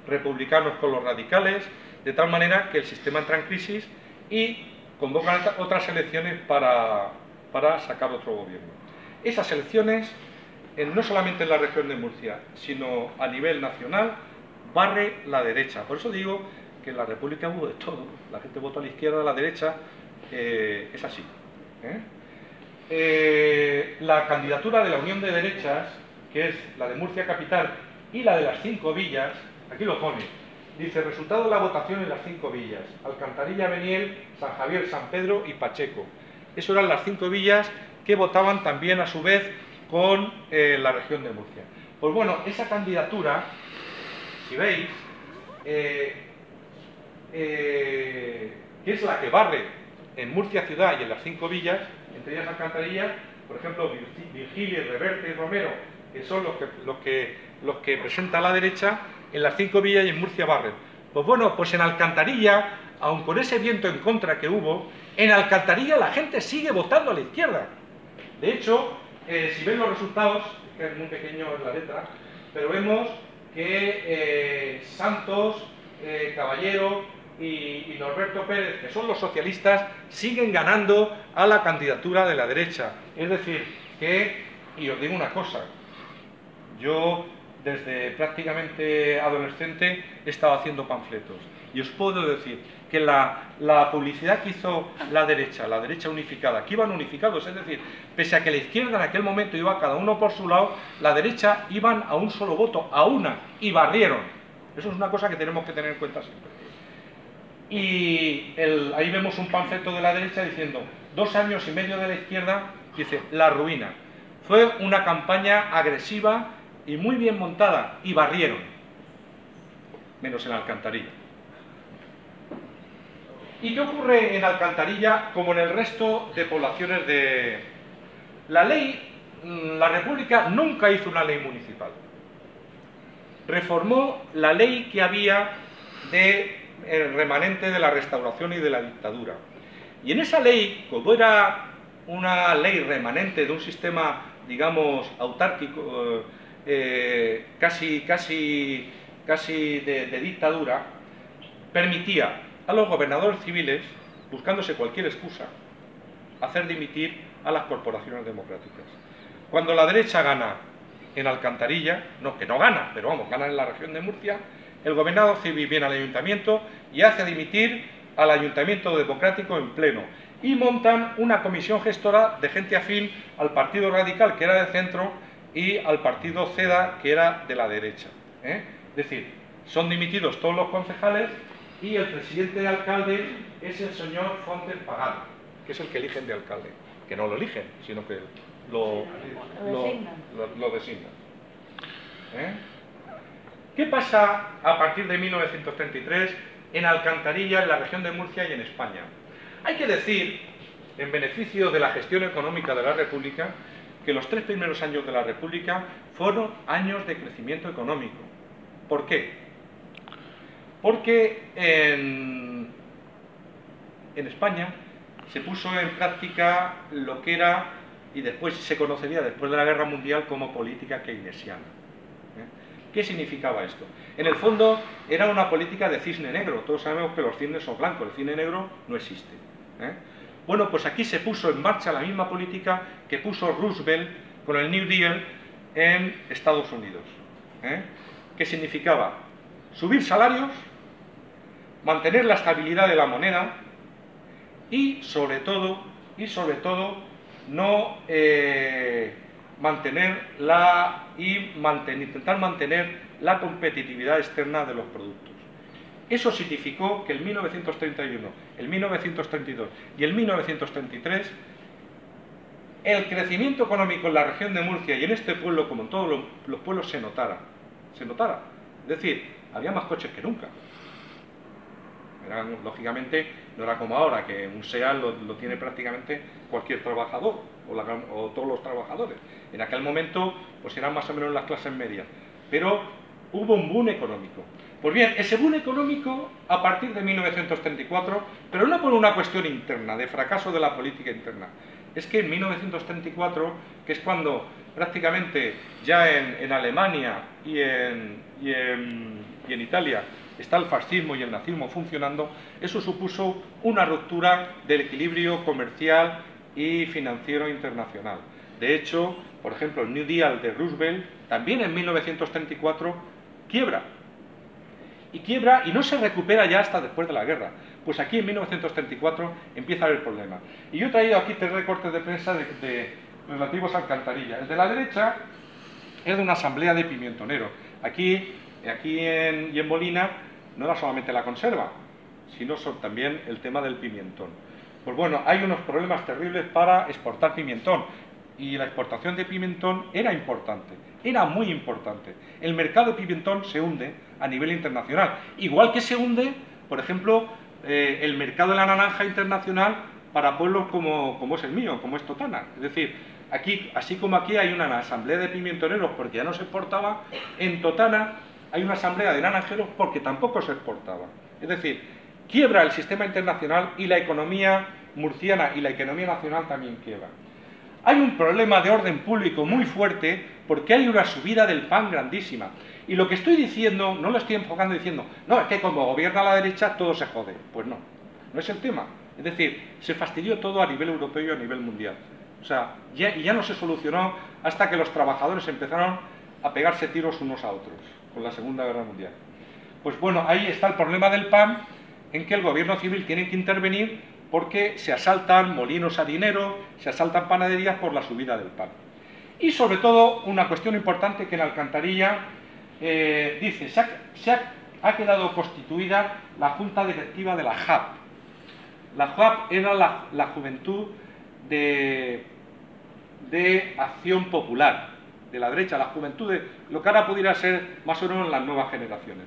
republicanos con los radicales, de tal manera que el sistema entra en crisis y convocan otras elecciones para sacar otro gobierno. Esas elecciones, no solamente en la región de Murcia, sino a nivel nacional, barre la derecha. Por eso digo que en la República hubo de todo. La gente votó a la izquierda, a la derecha, es así. La candidatura de la Unión de Derechas, que es la de Murcia Capital y la de las 5 villas, Aquí lo pone. Dice, resultado de la votación en las 5 villas. Alcantarilla, Beniel, San Javier, San Pedro y Pacheco. Eso eran las 5 villas que votaban también a su vez con la región de Murcia. Pues bueno, esa candidatura, si veis, que es la que barre en Murcia ciudad y en las 5 villas, entre ellas Alcantarilla, por ejemplo, Virgilio, Reverte y Romero, que son los que presentan a la derecha, en las 5 villas y en Murcia barren. Pues bueno, pues en Alcantarilla, aun con ese viento en contra que hubo, en Alcantarilla la gente sigue votando a la izquierda. De hecho, si ven los resultados, que es muy pequeño en la letra, pero vemos que Santos, Caballero y Norberto Pérez, que son los socialistas, siguen ganando a la candidatura de la derecha. Es decir, que, y os digo una cosa, yo desde prácticamente adolescente he estado haciendo panfletos y os puedo decir que la publicidad que hizo la derecha unificada, que iban unificados, es decir, pese a que la izquierda en aquel momento iba cada uno por su lado, la derecha iban a un solo voto, a una, y barrieron. Eso es una cosa que tenemos que tener en cuenta siempre. Y ahí vemos un panfleto de la derecha diciendo 2 años y medio de la izquierda, dice, la ruina. Fue una campaña agresiva y muy bien montada, y barrieron, menos en Alcantarilla. ¿Y qué ocurre en Alcantarilla como en el resto de poblaciones de... La República nunca hizo una ley municipal. Reformó la ley que había el remanente de la restauración y de la dictadura. Y en esa ley, como era una ley remanente de un sistema, digamos, autárquico, casi de dictadura, permitía a los gobernadores civiles, buscándose cualquier excusa, hacer dimitir a las corporaciones democráticas. Cuando la derecha gana en Alcantarilla, no, que no gana, pero vamos, gana en la región de Murcia, el gobernador civil viene al ayuntamiento y hace dimitir al ayuntamiento democrático en pleno. Y montan una comisión gestora de gente afín al Partido Radical, que era de centro, y al partido CEDA, que era de la derecha. Es decir, son dimitidos todos los concejales y el presidente de alcalde es el señor Fontes Pagano, que es el que eligen de alcalde. Que no lo eligen, sino que lo designan. ¿Qué pasa a partir de 1933 en Alcantarilla, en la región de Murcia y en España? Hay que decir, en beneficio de la gestión económica de la República, que los 3 primeros años de la República fueron años de crecimiento económico. ¿Por qué? Porque en España se puso en práctica lo que era, y después se conocería después de la Guerra Mundial, como política keynesiana. ¿Qué significaba esto? En el fondo era una política de cisne negro. Todos sabemos que los cisnes son blancos, el cisne negro no existe. Bueno, pues aquí se puso en marcha la misma política que puso Roosevelt con el New Deal en Estados Unidos. ¿Qué significaba? Subir salarios, mantener la estabilidad de la moneda y sobre todo no intentar mantener la competitividad externa de los productos. Eso significó que en 1931, el 1932 y el 1933 el crecimiento económico en la región de Murcia y en este pueblo, como en todos los pueblos, se notara. Es decir, había más coches que nunca. Lógicamente, no era como ahora, que un SEAT lo tiene prácticamente cualquier trabajador, o todos los trabajadores. En aquel momento, pues eran más o menos las clases medias. Pero hubo un boom económico. Pues bien, ese boom económico, a partir de 1934, pero no por una cuestión interna, de fracaso de la política interna, es que en 1934, que es cuando prácticamente ya en Alemania y en Italia está el fascismo y el nazismo funcionando, eso supuso una ruptura del equilibrio comercial y financiero internacional. De hecho, por ejemplo, el New Deal de Roosevelt, también en 1934, quiebra. Y no se recupera ya hasta después de la guerra. Pues aquí en 1934 empieza a haber problemas. Y yo he traído aquí 3 recortes de prensa relativos a Alcantarilla. El de la derecha es de una asamblea de Pimientonero. Aquí aquí y en Molina no era solamente la conserva, sino también el tema del pimentón. Pues bueno, hay unos problemas terribles para exportar pimentón, y la exportación de pimentón era importante, era muy importante. El mercado de pimentón se hunde a nivel internacional, igual que se hunde, por ejemplo, el mercado de la naranja internacional para pueblos como es el mío, como es Totana. Es decir, aquí, así como aquí hay una asamblea de pimentoneros porque ya no se exportaba, en Totana hay una asamblea de naranjeros porque tampoco se exportaba. Es decir, quiebra el sistema internacional y la economía murciana y la economía nacional también quiebra. Hay un problema de orden público muy fuerte porque hay una subida del pan grandísima. Y lo que estoy diciendo, no lo estoy enfocando diciendo, no, es que como gobierna la derecha todo se jode. Pues no, no es el tema. Es decir, se fastidió todo a nivel europeo y a nivel mundial. O sea, ya no se solucionó hasta que los trabajadores empezaron a pegarse tiros unos a otros, con la Segunda Guerra Mundial. Pues bueno, ahí está el problema del pan, en que el gobierno civil tiene que intervenir porque se asaltan molinos harineros, se asaltan panaderías por la subida del pan. Y sobre todo, una cuestión importante que en Alcantarilla dice, ha quedado constituida la junta directiva de la JAP. La JAP era la juventud de Acción Popular, de la derecha, la juventud de lo que ahora pudiera ser más o menos las nuevas generaciones.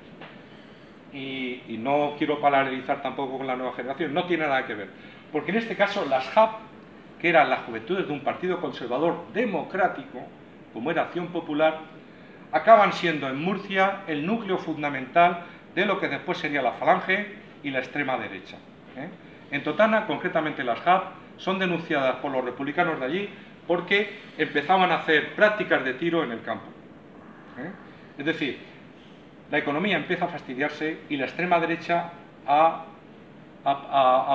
Y no quiero paralelizar tampoco con la nueva generación, no tiene nada que ver. Porque en este caso las JAP, que eran las juventudes de un partido conservador democrático, como era Acción Popular, acaban siendo en Murcia el núcleo fundamental de lo que después sería la Falange y la extrema derecha. En Totana, concretamente las JAP, son denunciadas por los republicanos de allí porque empezaban a hacer prácticas de tiro en el campo. Es decir, la economía empieza a fastidiarse y la extrema derecha a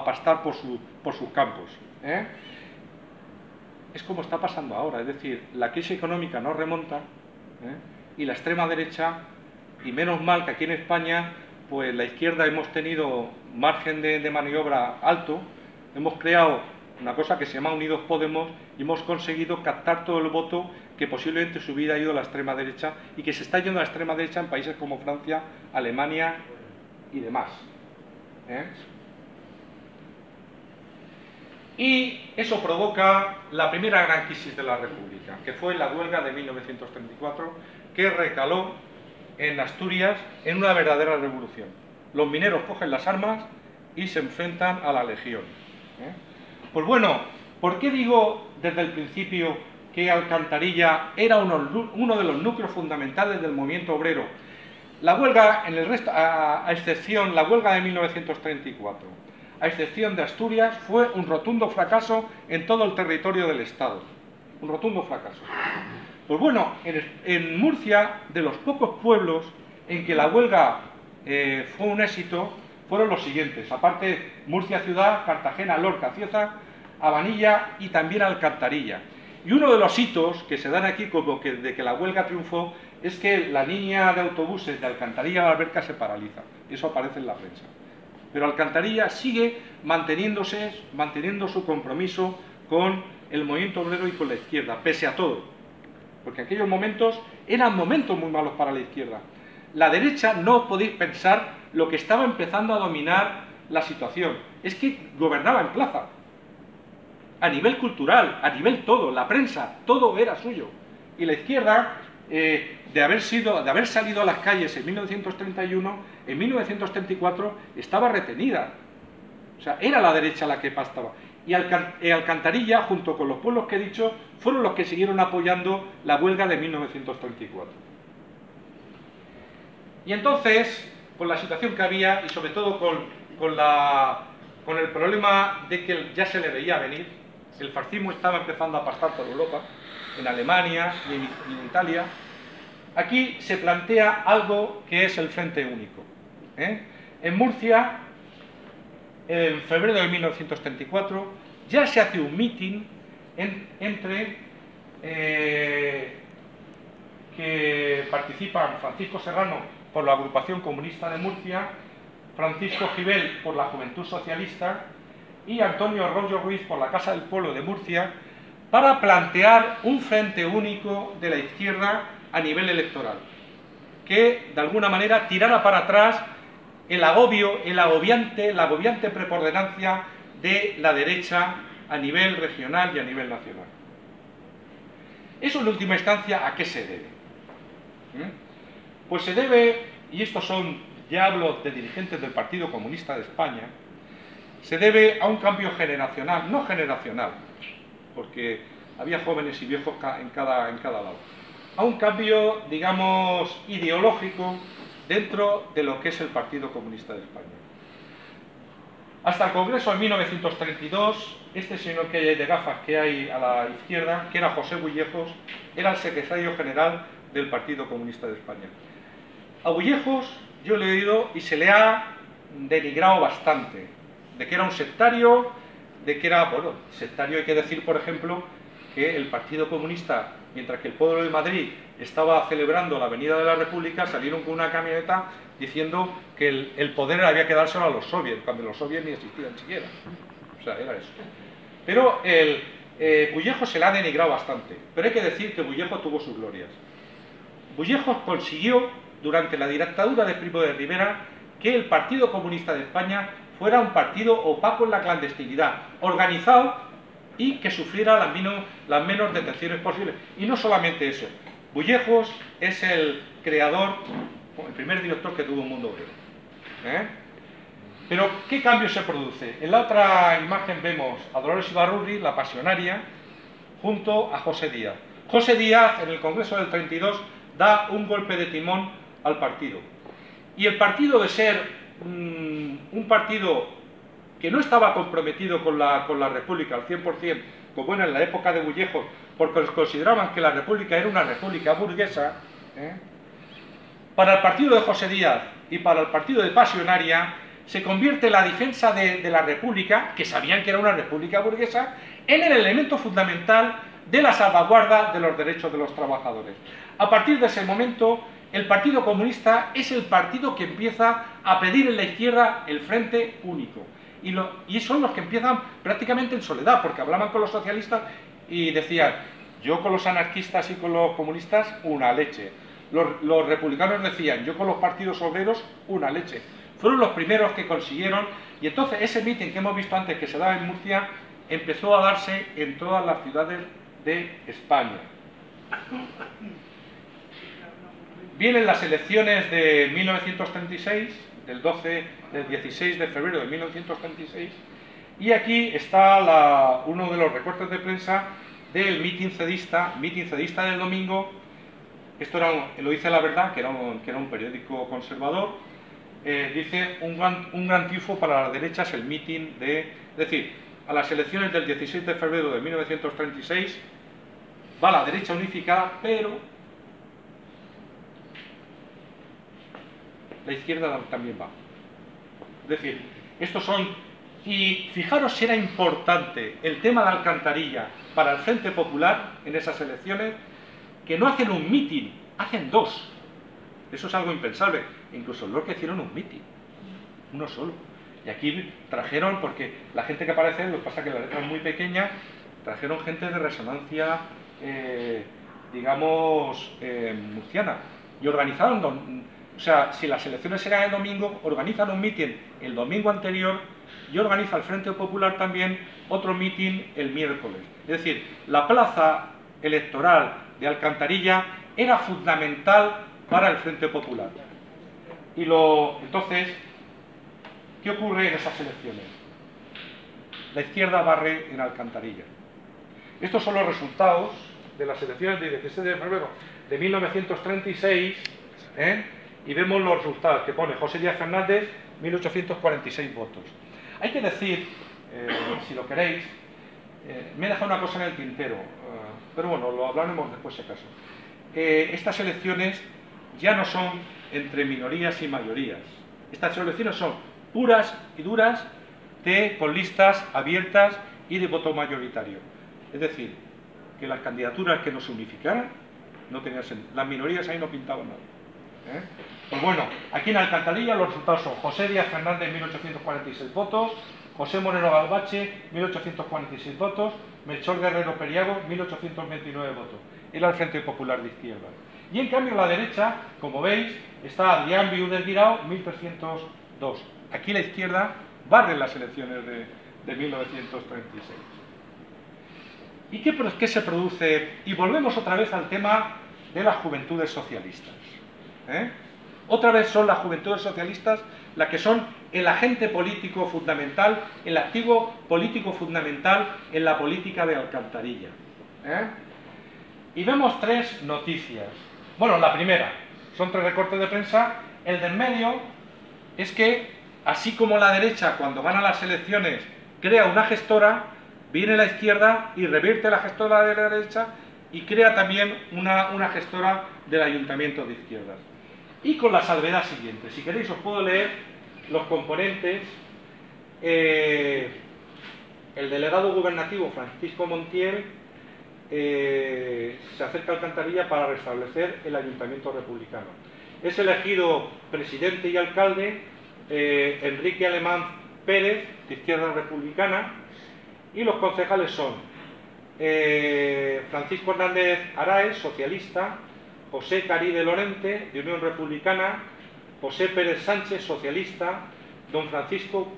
pastar por sus campos. Es como está pasando ahora, es decir, la crisis económica no remonta y la extrema derecha, y menos mal que aquí en España, pues la izquierda hemos tenido margen de maniobra alto, hemos creado una cosa que se llama Unidos Podemos y hemos conseguido captar todo el voto que posiblemente se hubiera ido a la extrema derecha y que se está yendo a la extrema derecha en países como Francia, Alemania y demás. Y eso provoca la primera gran crisis de la República, que fue la huelga de 1934, que recaló en Asturias en una verdadera revolución. Los mineros cogen las armas y se enfrentan a la Legión. Pues bueno, ¿por qué digo desde el principio que Alcantarilla era uno de los núcleos fundamentales del movimiento obrero? La huelga, en el resto, a excepción, la huelga de 1934, a excepción de Asturias, fue un rotundo fracaso en todo el territorio del Estado. Un rotundo fracaso. Pues bueno, en Murcia, de los pocos pueblos en que la huelga fue un éxito, fueron los siguientes. Aparte, Murcia ciudad, Cartagena, Lorca, Cieza, Habanilla y también Alcantarilla. Y uno de los hitos que se dan aquí como que de que la huelga triunfó es que la línea de autobuses de Alcantarilla a la Alberca se paraliza. Eso aparece en la prensa. Pero Alcantarilla sigue manteniendo su compromiso con el movimiento obrero y con la izquierda, pese a todo. Porque aquellos momentos eran momentos muy malos para la izquierda. La derecha no podéis pensar lo que estaba empezando a dominar la situación. Es que gobernaba en plaza. A nivel cultural, a nivel todo, la prensa, todo era suyo. Y la izquierda, de haber salido a las calles en 1931, en 1934 estaba retenida. O sea, era la derecha la que pastaba. Y Alcantarilla, junto con los pueblos que he dicho, fueron los que siguieron apoyando la huelga de 1934. Y entonces, con la situación que había, y sobre todo con el problema de que ya se le veía venir, el fascismo estaba empezando a pasar por Europa, en Alemania y en Italia, aquí se plantea algo que es el Frente Único. En Murcia, en febrero de 1934, ya se hace un mitin entre que participan Francisco Serrano por la Agrupación Comunista de Murcia, Francisco Gibel por la Juventud Socialista y Antonio Arroyo Ruiz por la Casa del Pueblo de Murcia, para plantear un frente único de la izquierda a nivel electoral. que de alguna manera tirara para atrás el agobio, la agobiante preponderancia de la derecha a nivel regional y a nivel nacional. Eso en última instancia, ¿a qué se debe? Pues se debe, y estos son, ya hablo de dirigentes del Partido Comunista de España, se debe a un cambio generacional, no generacional, porque había jóvenes y viejos en cada lado, a un cambio, digamos, ideológico dentro de lo que es el Partido Comunista de España. Hasta el Congreso de 1932, este señor que hay de gafas que hay a la izquierda, que era José Bullejos, era el secretario general del Partido Comunista de España. A Bullejos yo le he oído y se le ha denigrado bastante, de que era un sectario, de que era, bueno, sectario hay que decir, por ejemplo, que el Partido Comunista, mientras que el pueblo de Madrid estaba celebrando la Avenida de la República, salieron con una camioneta diciendo que el poder había que dárselo a los soviets, cuando los soviets ni existían siquiera. O sea, era eso. Pero Bullejos se le ha denigrado bastante, pero hay que decir que Bullejos tuvo sus glorias. Bullejos consiguió, durante la dictadura de Primo de Rivera, que el Partido Comunista de España fuera un partido opaco en la clandestinidad, organizado y que sufriera las menos detenciones posibles. Y no solamente eso, Bullejos es el creador, el primer director que tuvo un Mundo Obrero. Pero, ¿qué cambio se produce? En la otra imagen vemos a Dolores Ibarrurri, la pasionaria, junto a José Díaz. José Díaz, en el Congreso del 32, da un golpe de timón al partido. Y el partido, de ser un partido que no estaba comprometido con la República al 100%, como era en la época de Bullejos, porque consideraban que la República era una república burguesa, para el partido de José Díaz y para el partido de Pasionaria, se convierte la defensa de la República, que sabían que era una república burguesa, en el elemento fundamental de la salvaguarda de los derechos de los trabajadores. A partir de ese momento, el Partido Comunista es el partido que empieza a pedir en la izquierda el frente único. Y son los que empiezan prácticamente en soledad, porque hablaban con los socialistas y decían, yo con los anarquistas y con los comunistas, una leche. Los republicanos decían, yo con los partidos obreros, una leche. Fueron los primeros que consiguieron, y entonces ese mitin que hemos visto antes que se daba en Murcia, empezó a darse en todas las ciudades de España. Vienen las elecciones de 1936, del 16 de febrero de 1936, y aquí está uno de los recortes de prensa del mitin cedista del domingo. Esto lo dice La Verdad, que era un periódico conservador. Dice, un gran triunfo para las derechas el mitin es decir, a las elecciones del 16 de febrero de 1936 va la derecha unificada, pero la izquierda también va. Es decir, estos son... Y fijaros si era importante el tema de Alcantarilla para el Frente Popular en esas elecciones, que no hacen un mitin, hacen dos. Eso es algo impensable. Incluso los que hicieron un mitin, uno solo. Y aquí trajeron, porque la gente que aparece, lo que pasa es que la letra es muy pequeña, trajeron gente de resonancia, digamos, murciana. Y organizaron, o sea, si las elecciones eran el domingo, organizan un mitin el domingo anterior y organiza el Frente Popular también otro mitin el miércoles. Es decir, la plaza electoral de Alcantarilla era fundamental para el Frente Popular. Entonces, ¿qué ocurre en esas elecciones? La izquierda barre en Alcantarilla. Estos son los resultados de las elecciones del 16 de febrero de 1936, y vemos los resultados que pone José Díaz Fernández, 1846 votos. Hay que decir, si lo queréis, me he dejado una cosa en el tintero, pero bueno, lo hablaremos después si acaso. Estas elecciones ya no son entre minorías y mayorías. Estas elecciones son puras y duras con listas abiertas y de voto mayoritario. Es decir, que las candidaturas que no se unificaran no tenían sentido. Las minorías ahí no pintaban nada. Pues bueno, aquí en Alcantarilla los resultados son José Díaz Fernández, 1846 votos, José Moreno Galbache, 1846 votos, Melchor Guerrero Periago, 1829 votos. Era el Frente Popular de Izquierda. Y en cambio a la derecha, como veis, está Adrián Viu del Guirao, 1302. Aquí la izquierda barre las elecciones de 1936. ¿Y qué se produce? Y volvemos otra vez al tema de las juventudes socialistas. Otra vez son las juventudes socialistas las que son el agente político fundamental, el activo político fundamental en la política de Alcantarilla. Y vemos tres noticias. Bueno, la primera, son tres recortes de prensa. El del medio es que, así como la derecha cuando gana las elecciones crea una gestora, viene la izquierda y revierte la gestora de la derecha y crea también una gestora del ayuntamiento de izquierdas. Y con la salvedad siguiente, si queréis os puedo leer los componentes. El delegado gubernativo Francisco Montiel se acerca a Alcantarilla para restablecer el ayuntamiento republicano. Es elegido presidente y alcalde Enrique Alemán Pérez, de Izquierda Republicana, y los concejales son Francisco Hernández Araez, socialista, José Carí de Lorente, de Unión Republicana, José Pérez Sánchez, socialista, don Francisco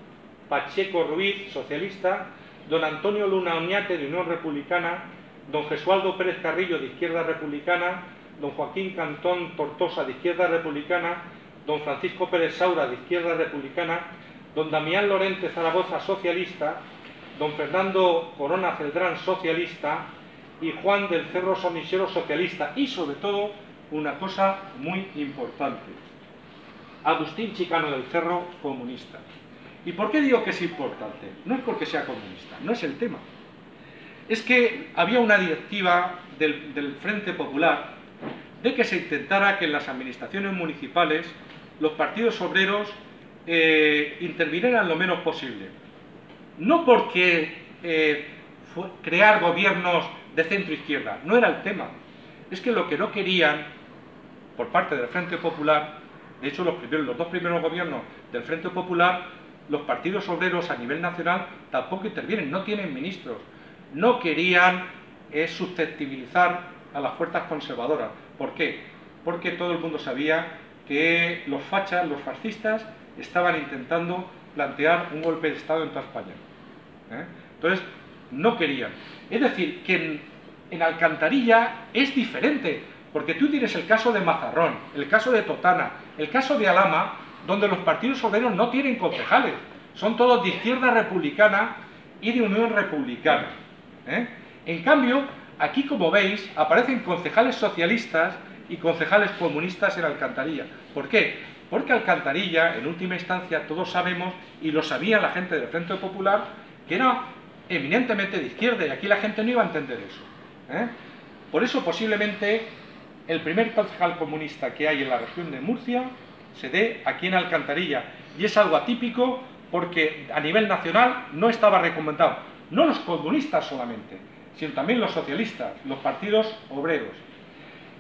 Pacheco Ruiz, socialista, don Antonio Luna Oñate, de Unión Republicana, don Jesualdo Pérez Carrillo, de Izquierda Republicana, don Joaquín Cantón Tortosa, de Izquierda Republicana, don Francisco Pérez Saura, de Izquierda Republicana, don Damián Lorente Zaragoza, socialista, don Fernando Corona Celdrán, socialista, y Juan del Cerro Sonisero, socialista. Y sobre todo, una cosa muy importante, Agustín Chicano del Cerro, comunista. ¿Y por qué digo que es importante? No es porque sea comunista, no es el tema. Es que había una directiva del Frente Popular de que se intentara que en las administraciones municipales los partidos obreros intervinieran lo menos posible. No porque crear gobiernos de centro-izquierda, no era el tema. Es que lo que no querían, por parte del Frente Popular, de hecho los dos primeros gobiernos del Frente Popular, los partidos obreros a nivel nacional tampoco intervienen, no tienen ministros. No querían susceptibilizar a las fuerzas conservadoras. ¿Por qué? Porque todo el mundo sabía que los fachas, los fascistas, estaban intentando plantear un golpe de Estado en toda España. Entonces, no querían. Es decir, que en Alcantarilla es diferente, porque tú tienes el caso de Mazarrón, el caso de Totana, el caso de Alhama, donde los partidos obreros no tienen concejales, son todos de Izquierda Republicana y de Unión Republicana. En cambio, aquí, como veis, aparecen concejales socialistas y concejales comunistas en Alcantarilla. ¿Por qué? Porque Alcantarilla, en última instancia, todos sabemos, y lo sabía la gente del Frente Popular, que era eminentemente de izquierda, y aquí la gente no iba a entender eso. Por eso, posiblemente, el primer concejal comunista que hay en la región de Murcia se dé aquí en Alcantarilla, y es algo atípico porque a nivel nacional no estaba recomendado, no los comunistas solamente, sino también los socialistas, los partidos obreros.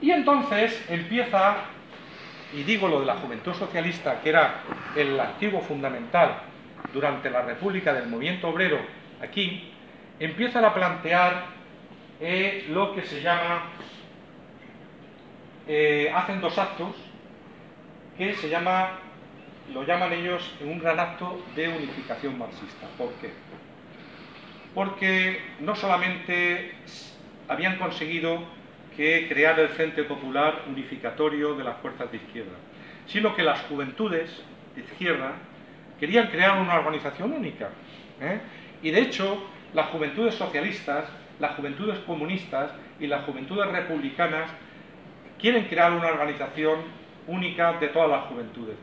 Y entonces empieza, y digo lo de la Juventud Socialista, que era el activo fundamental durante la República del movimiento obrero aquí, empiezan a plantear lo que se llama, hacen dos actos que se llama, lo llaman ellos un gran acto de unificación marxista. ¿Por qué? Porque no solamente habían conseguido que creara el Frente Popular unificatorio de las fuerzas de izquierda, sino que las juventudes de izquierda querían crear una organización única. Y de hecho, las juventudes socialistas, las juventudes comunistas y las juventudes republicanas quieren crear una organización única de todas las juventudes.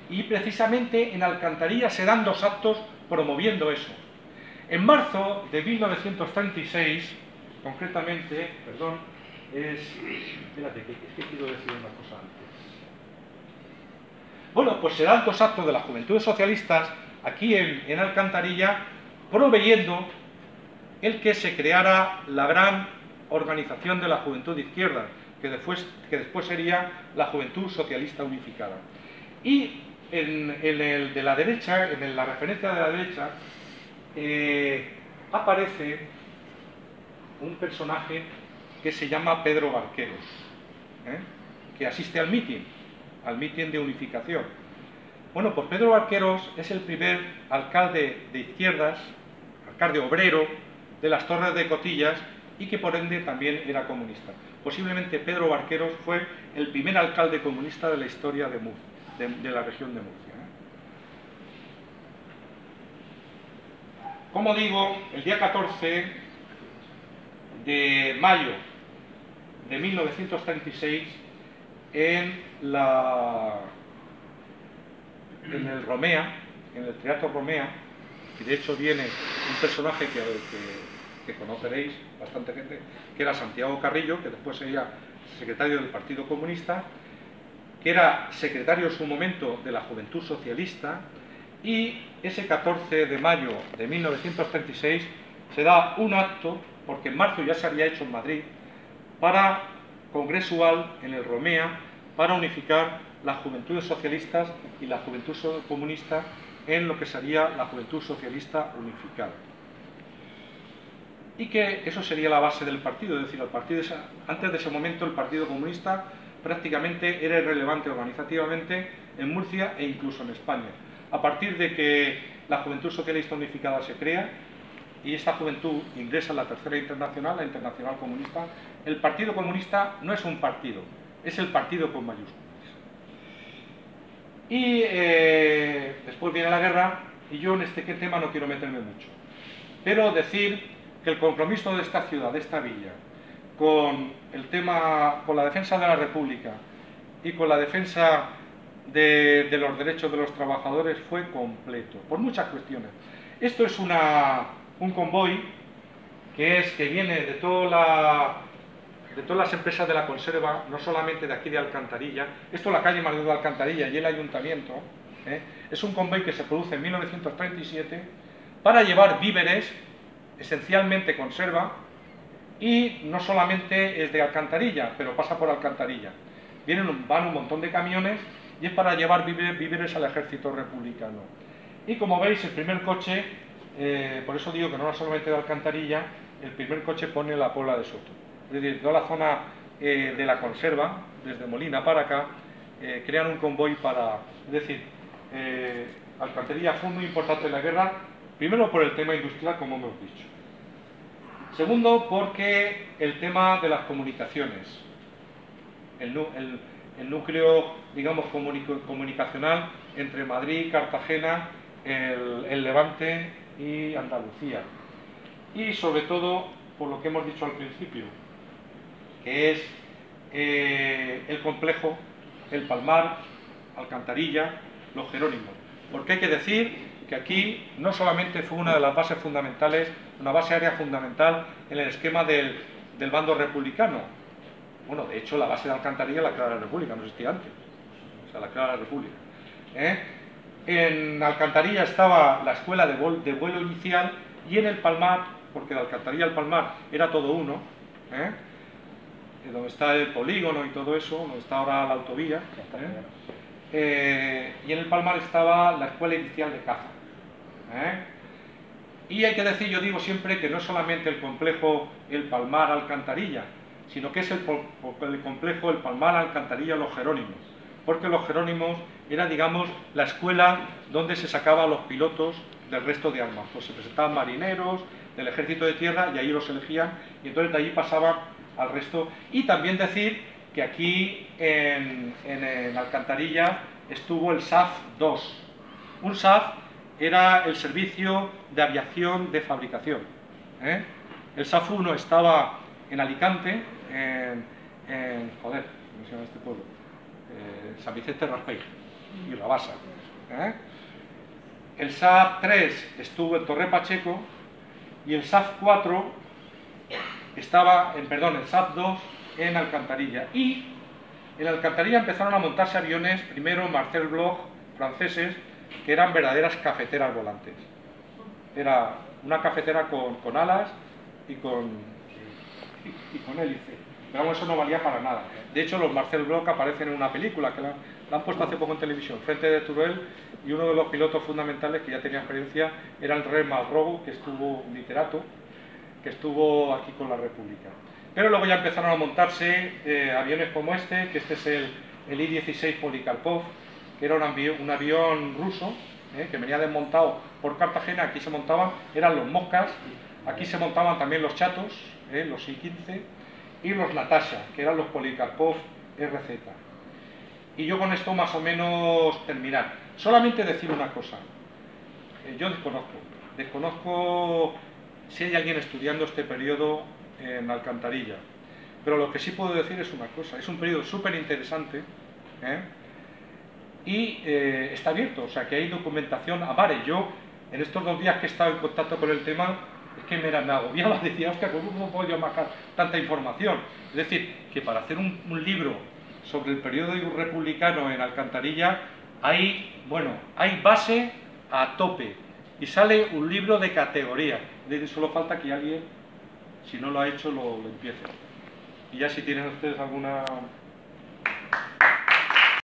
Y precisamente en Alcantarilla se dan dos actos promoviendo eso. En marzo de 1936, concretamente, espérate, es que quiero decir una cosa antes. Bueno, pues se dan dos actos de las juventudes socialistas aquí en Alcantarilla, proveyendo el que se creara la gran organización de la juventud de izquierda, que después sería la Juventud Socialista Unificada. Y en el de la derecha, en la referencia de la derecha, aparece un personaje que se llama Pedro Barqueros, que asiste al mitin de unificación. Bueno, pues Pedro Barqueros es el primer alcalde de izquierdas, alcalde obrero de las Torres de Cotillas, y que por ende también era comunista. Posiblemente Pedro Barqueros fue el primer alcalde comunista de la historia de Murcia, de la región de Murcia. Como digo, el día 14 de mayo de 1936, en el Romea, en el Teatro Romea, y de hecho viene un personaje que conoceréis bastante gente, que era Santiago Carrillo, que después sería secretario del Partido Comunista, que era secretario en su momento de la Juventud Socialista, y ese 14 de mayo de 1936 se da un acto, porque en marzo ya se había hecho en Madrid, para congresual en el Romea, para unificar las juventudes socialistas y la juventud comunista en lo que sería la Juventud Socialista Unificada. Y que eso sería la base del partido, es decir, antes de ese momento el Partido Comunista prácticamente era irrelevante organizativamente en Murcia e incluso en España. A partir de que la Juventud Socialista Unificada se crea y esta juventud ingresa en la Tercera Internacional, la Internacional Comunista, el Partido Comunista no es un partido, es el partido con mayúsculas. Y después viene la guerra, y yo en este tema no quiero meterme mucho, pero decir que el compromiso de esta ciudad, de esta villa, con la defensa de la República y con la defensa de los derechos de los trabajadores fue completo, por muchas cuestiones. Esto es un convoy que viene de todas las empresas de la conserva, no solamente de aquí de Alcantarilla. Esto es la calle Manuel de Alcantarilla y el ayuntamiento. Es un convoy que se produce en 1937 para llevar víveres, esencialmente conserva, y no solamente es de Alcantarilla, pero pasa por Alcantarilla. Van un montón de camiones y es para llevar víveres al ejército republicano. Y como veis, el primer coche, por eso digo que no solamente de Alcantarilla, el primer coche pone la Puebla de Soto. Es decir, toda la zona de la conserva, desde Molina para acá, crean un convoy para... Es decir, Alcantarilla fue muy importante en la guerra, primero por el tema industrial, como hemos dicho. Segundo, porque el tema de las comunicaciones, el núcleo, digamos, comunicacional entre Madrid, Cartagena, el Levante y Andalucía. Y sobre todo, por lo que hemos dicho al principio, que es el complejo, el Palmar, Alcantarilla, los Jerónimos. Porque hay que decir que aquí no solamente fue una de las bases fundamentales, una base aérea fundamental en el esquema del bando republicano. Bueno, de hecho la base de Alcantarilla la crea la República, no existía antes. O sea, la crea la República. En Alcantarilla estaba la escuela de vuelo inicial y en el Palmar, porque de Alcantarilla al Palmar era todo uno, donde está el polígono y todo eso, donde está ahora la autovía, y en el Palmar estaba la escuela inicial de caza. Y hay que decir, yo digo siempre que no es solamente el complejo el Palmar Alcantarilla, sino que es el complejo el Palmar Alcantarilla Los Jerónimos, porque Los Jerónimos era, digamos, la escuela donde se sacaban los pilotos del resto de armas. Pues se presentaban marineros del ejército de tierra y ahí los elegían, y entonces de allí pasaban al resto. Y también decir que aquí en Alcantarilla estuvo el SAF-2. Un SAF era el servicio de aviación de fabricación. El SAF-1 estaba en Alicante, joder, ¿cómo se llama este pueblo? San Vicente Raspeig y Rabasa. El SAF-3 estuvo en Torre Pacheco y el SAF-4 estaba, el SAF-2 en Alcantarilla. Y en Alcantarilla empezaron a montarse aviones, primero Marcel Bloch, franceses, que eran verdaderas cafeteras volantes. Era una cafetera con alas y con hélice. Pero vamos, eso no valía para nada. De hecho, los Marcel Bloch aparecen en una película que la han puesto hace poco en televisión, Frente de Teruel, y uno de los pilotos fundamentales que ya tenía experiencia era el Rey Malrogo, que estuvo un literato, que estuvo aquí con la República. Pero luego ya empezaron a montarse aviones como este, que este es el I-16 Polikarpov, que era un avión ruso, que venía desmontado por Cartagena. Aquí se montaban, eran los Moscas, aquí se montaban también los Chatos, los I-15, y los Natasha, que eran los Polikarpov RZ. Y yo con esto más o menos terminar. Solamente decir una cosa. Yo desconozco si hay alguien estudiando este periodo en Alcantarilla, pero lo que sí puedo decir es una cosa: es un periodo súper interesante, y está abierto, o sea que hay documentación a mares. Yo en estos 2 días que he estado en contacto con el tema, es que me agobiaba, decía, hostia, ¿cómo puedo yo marcar tanta información? Es decir, que para hacer un libro sobre el periodo republicano en Alcantarilla hay base a tope, y sale un libro de categoría. Solo falta que alguien, si no lo ha hecho, lo empiece. Y ya si tienen ustedes alguna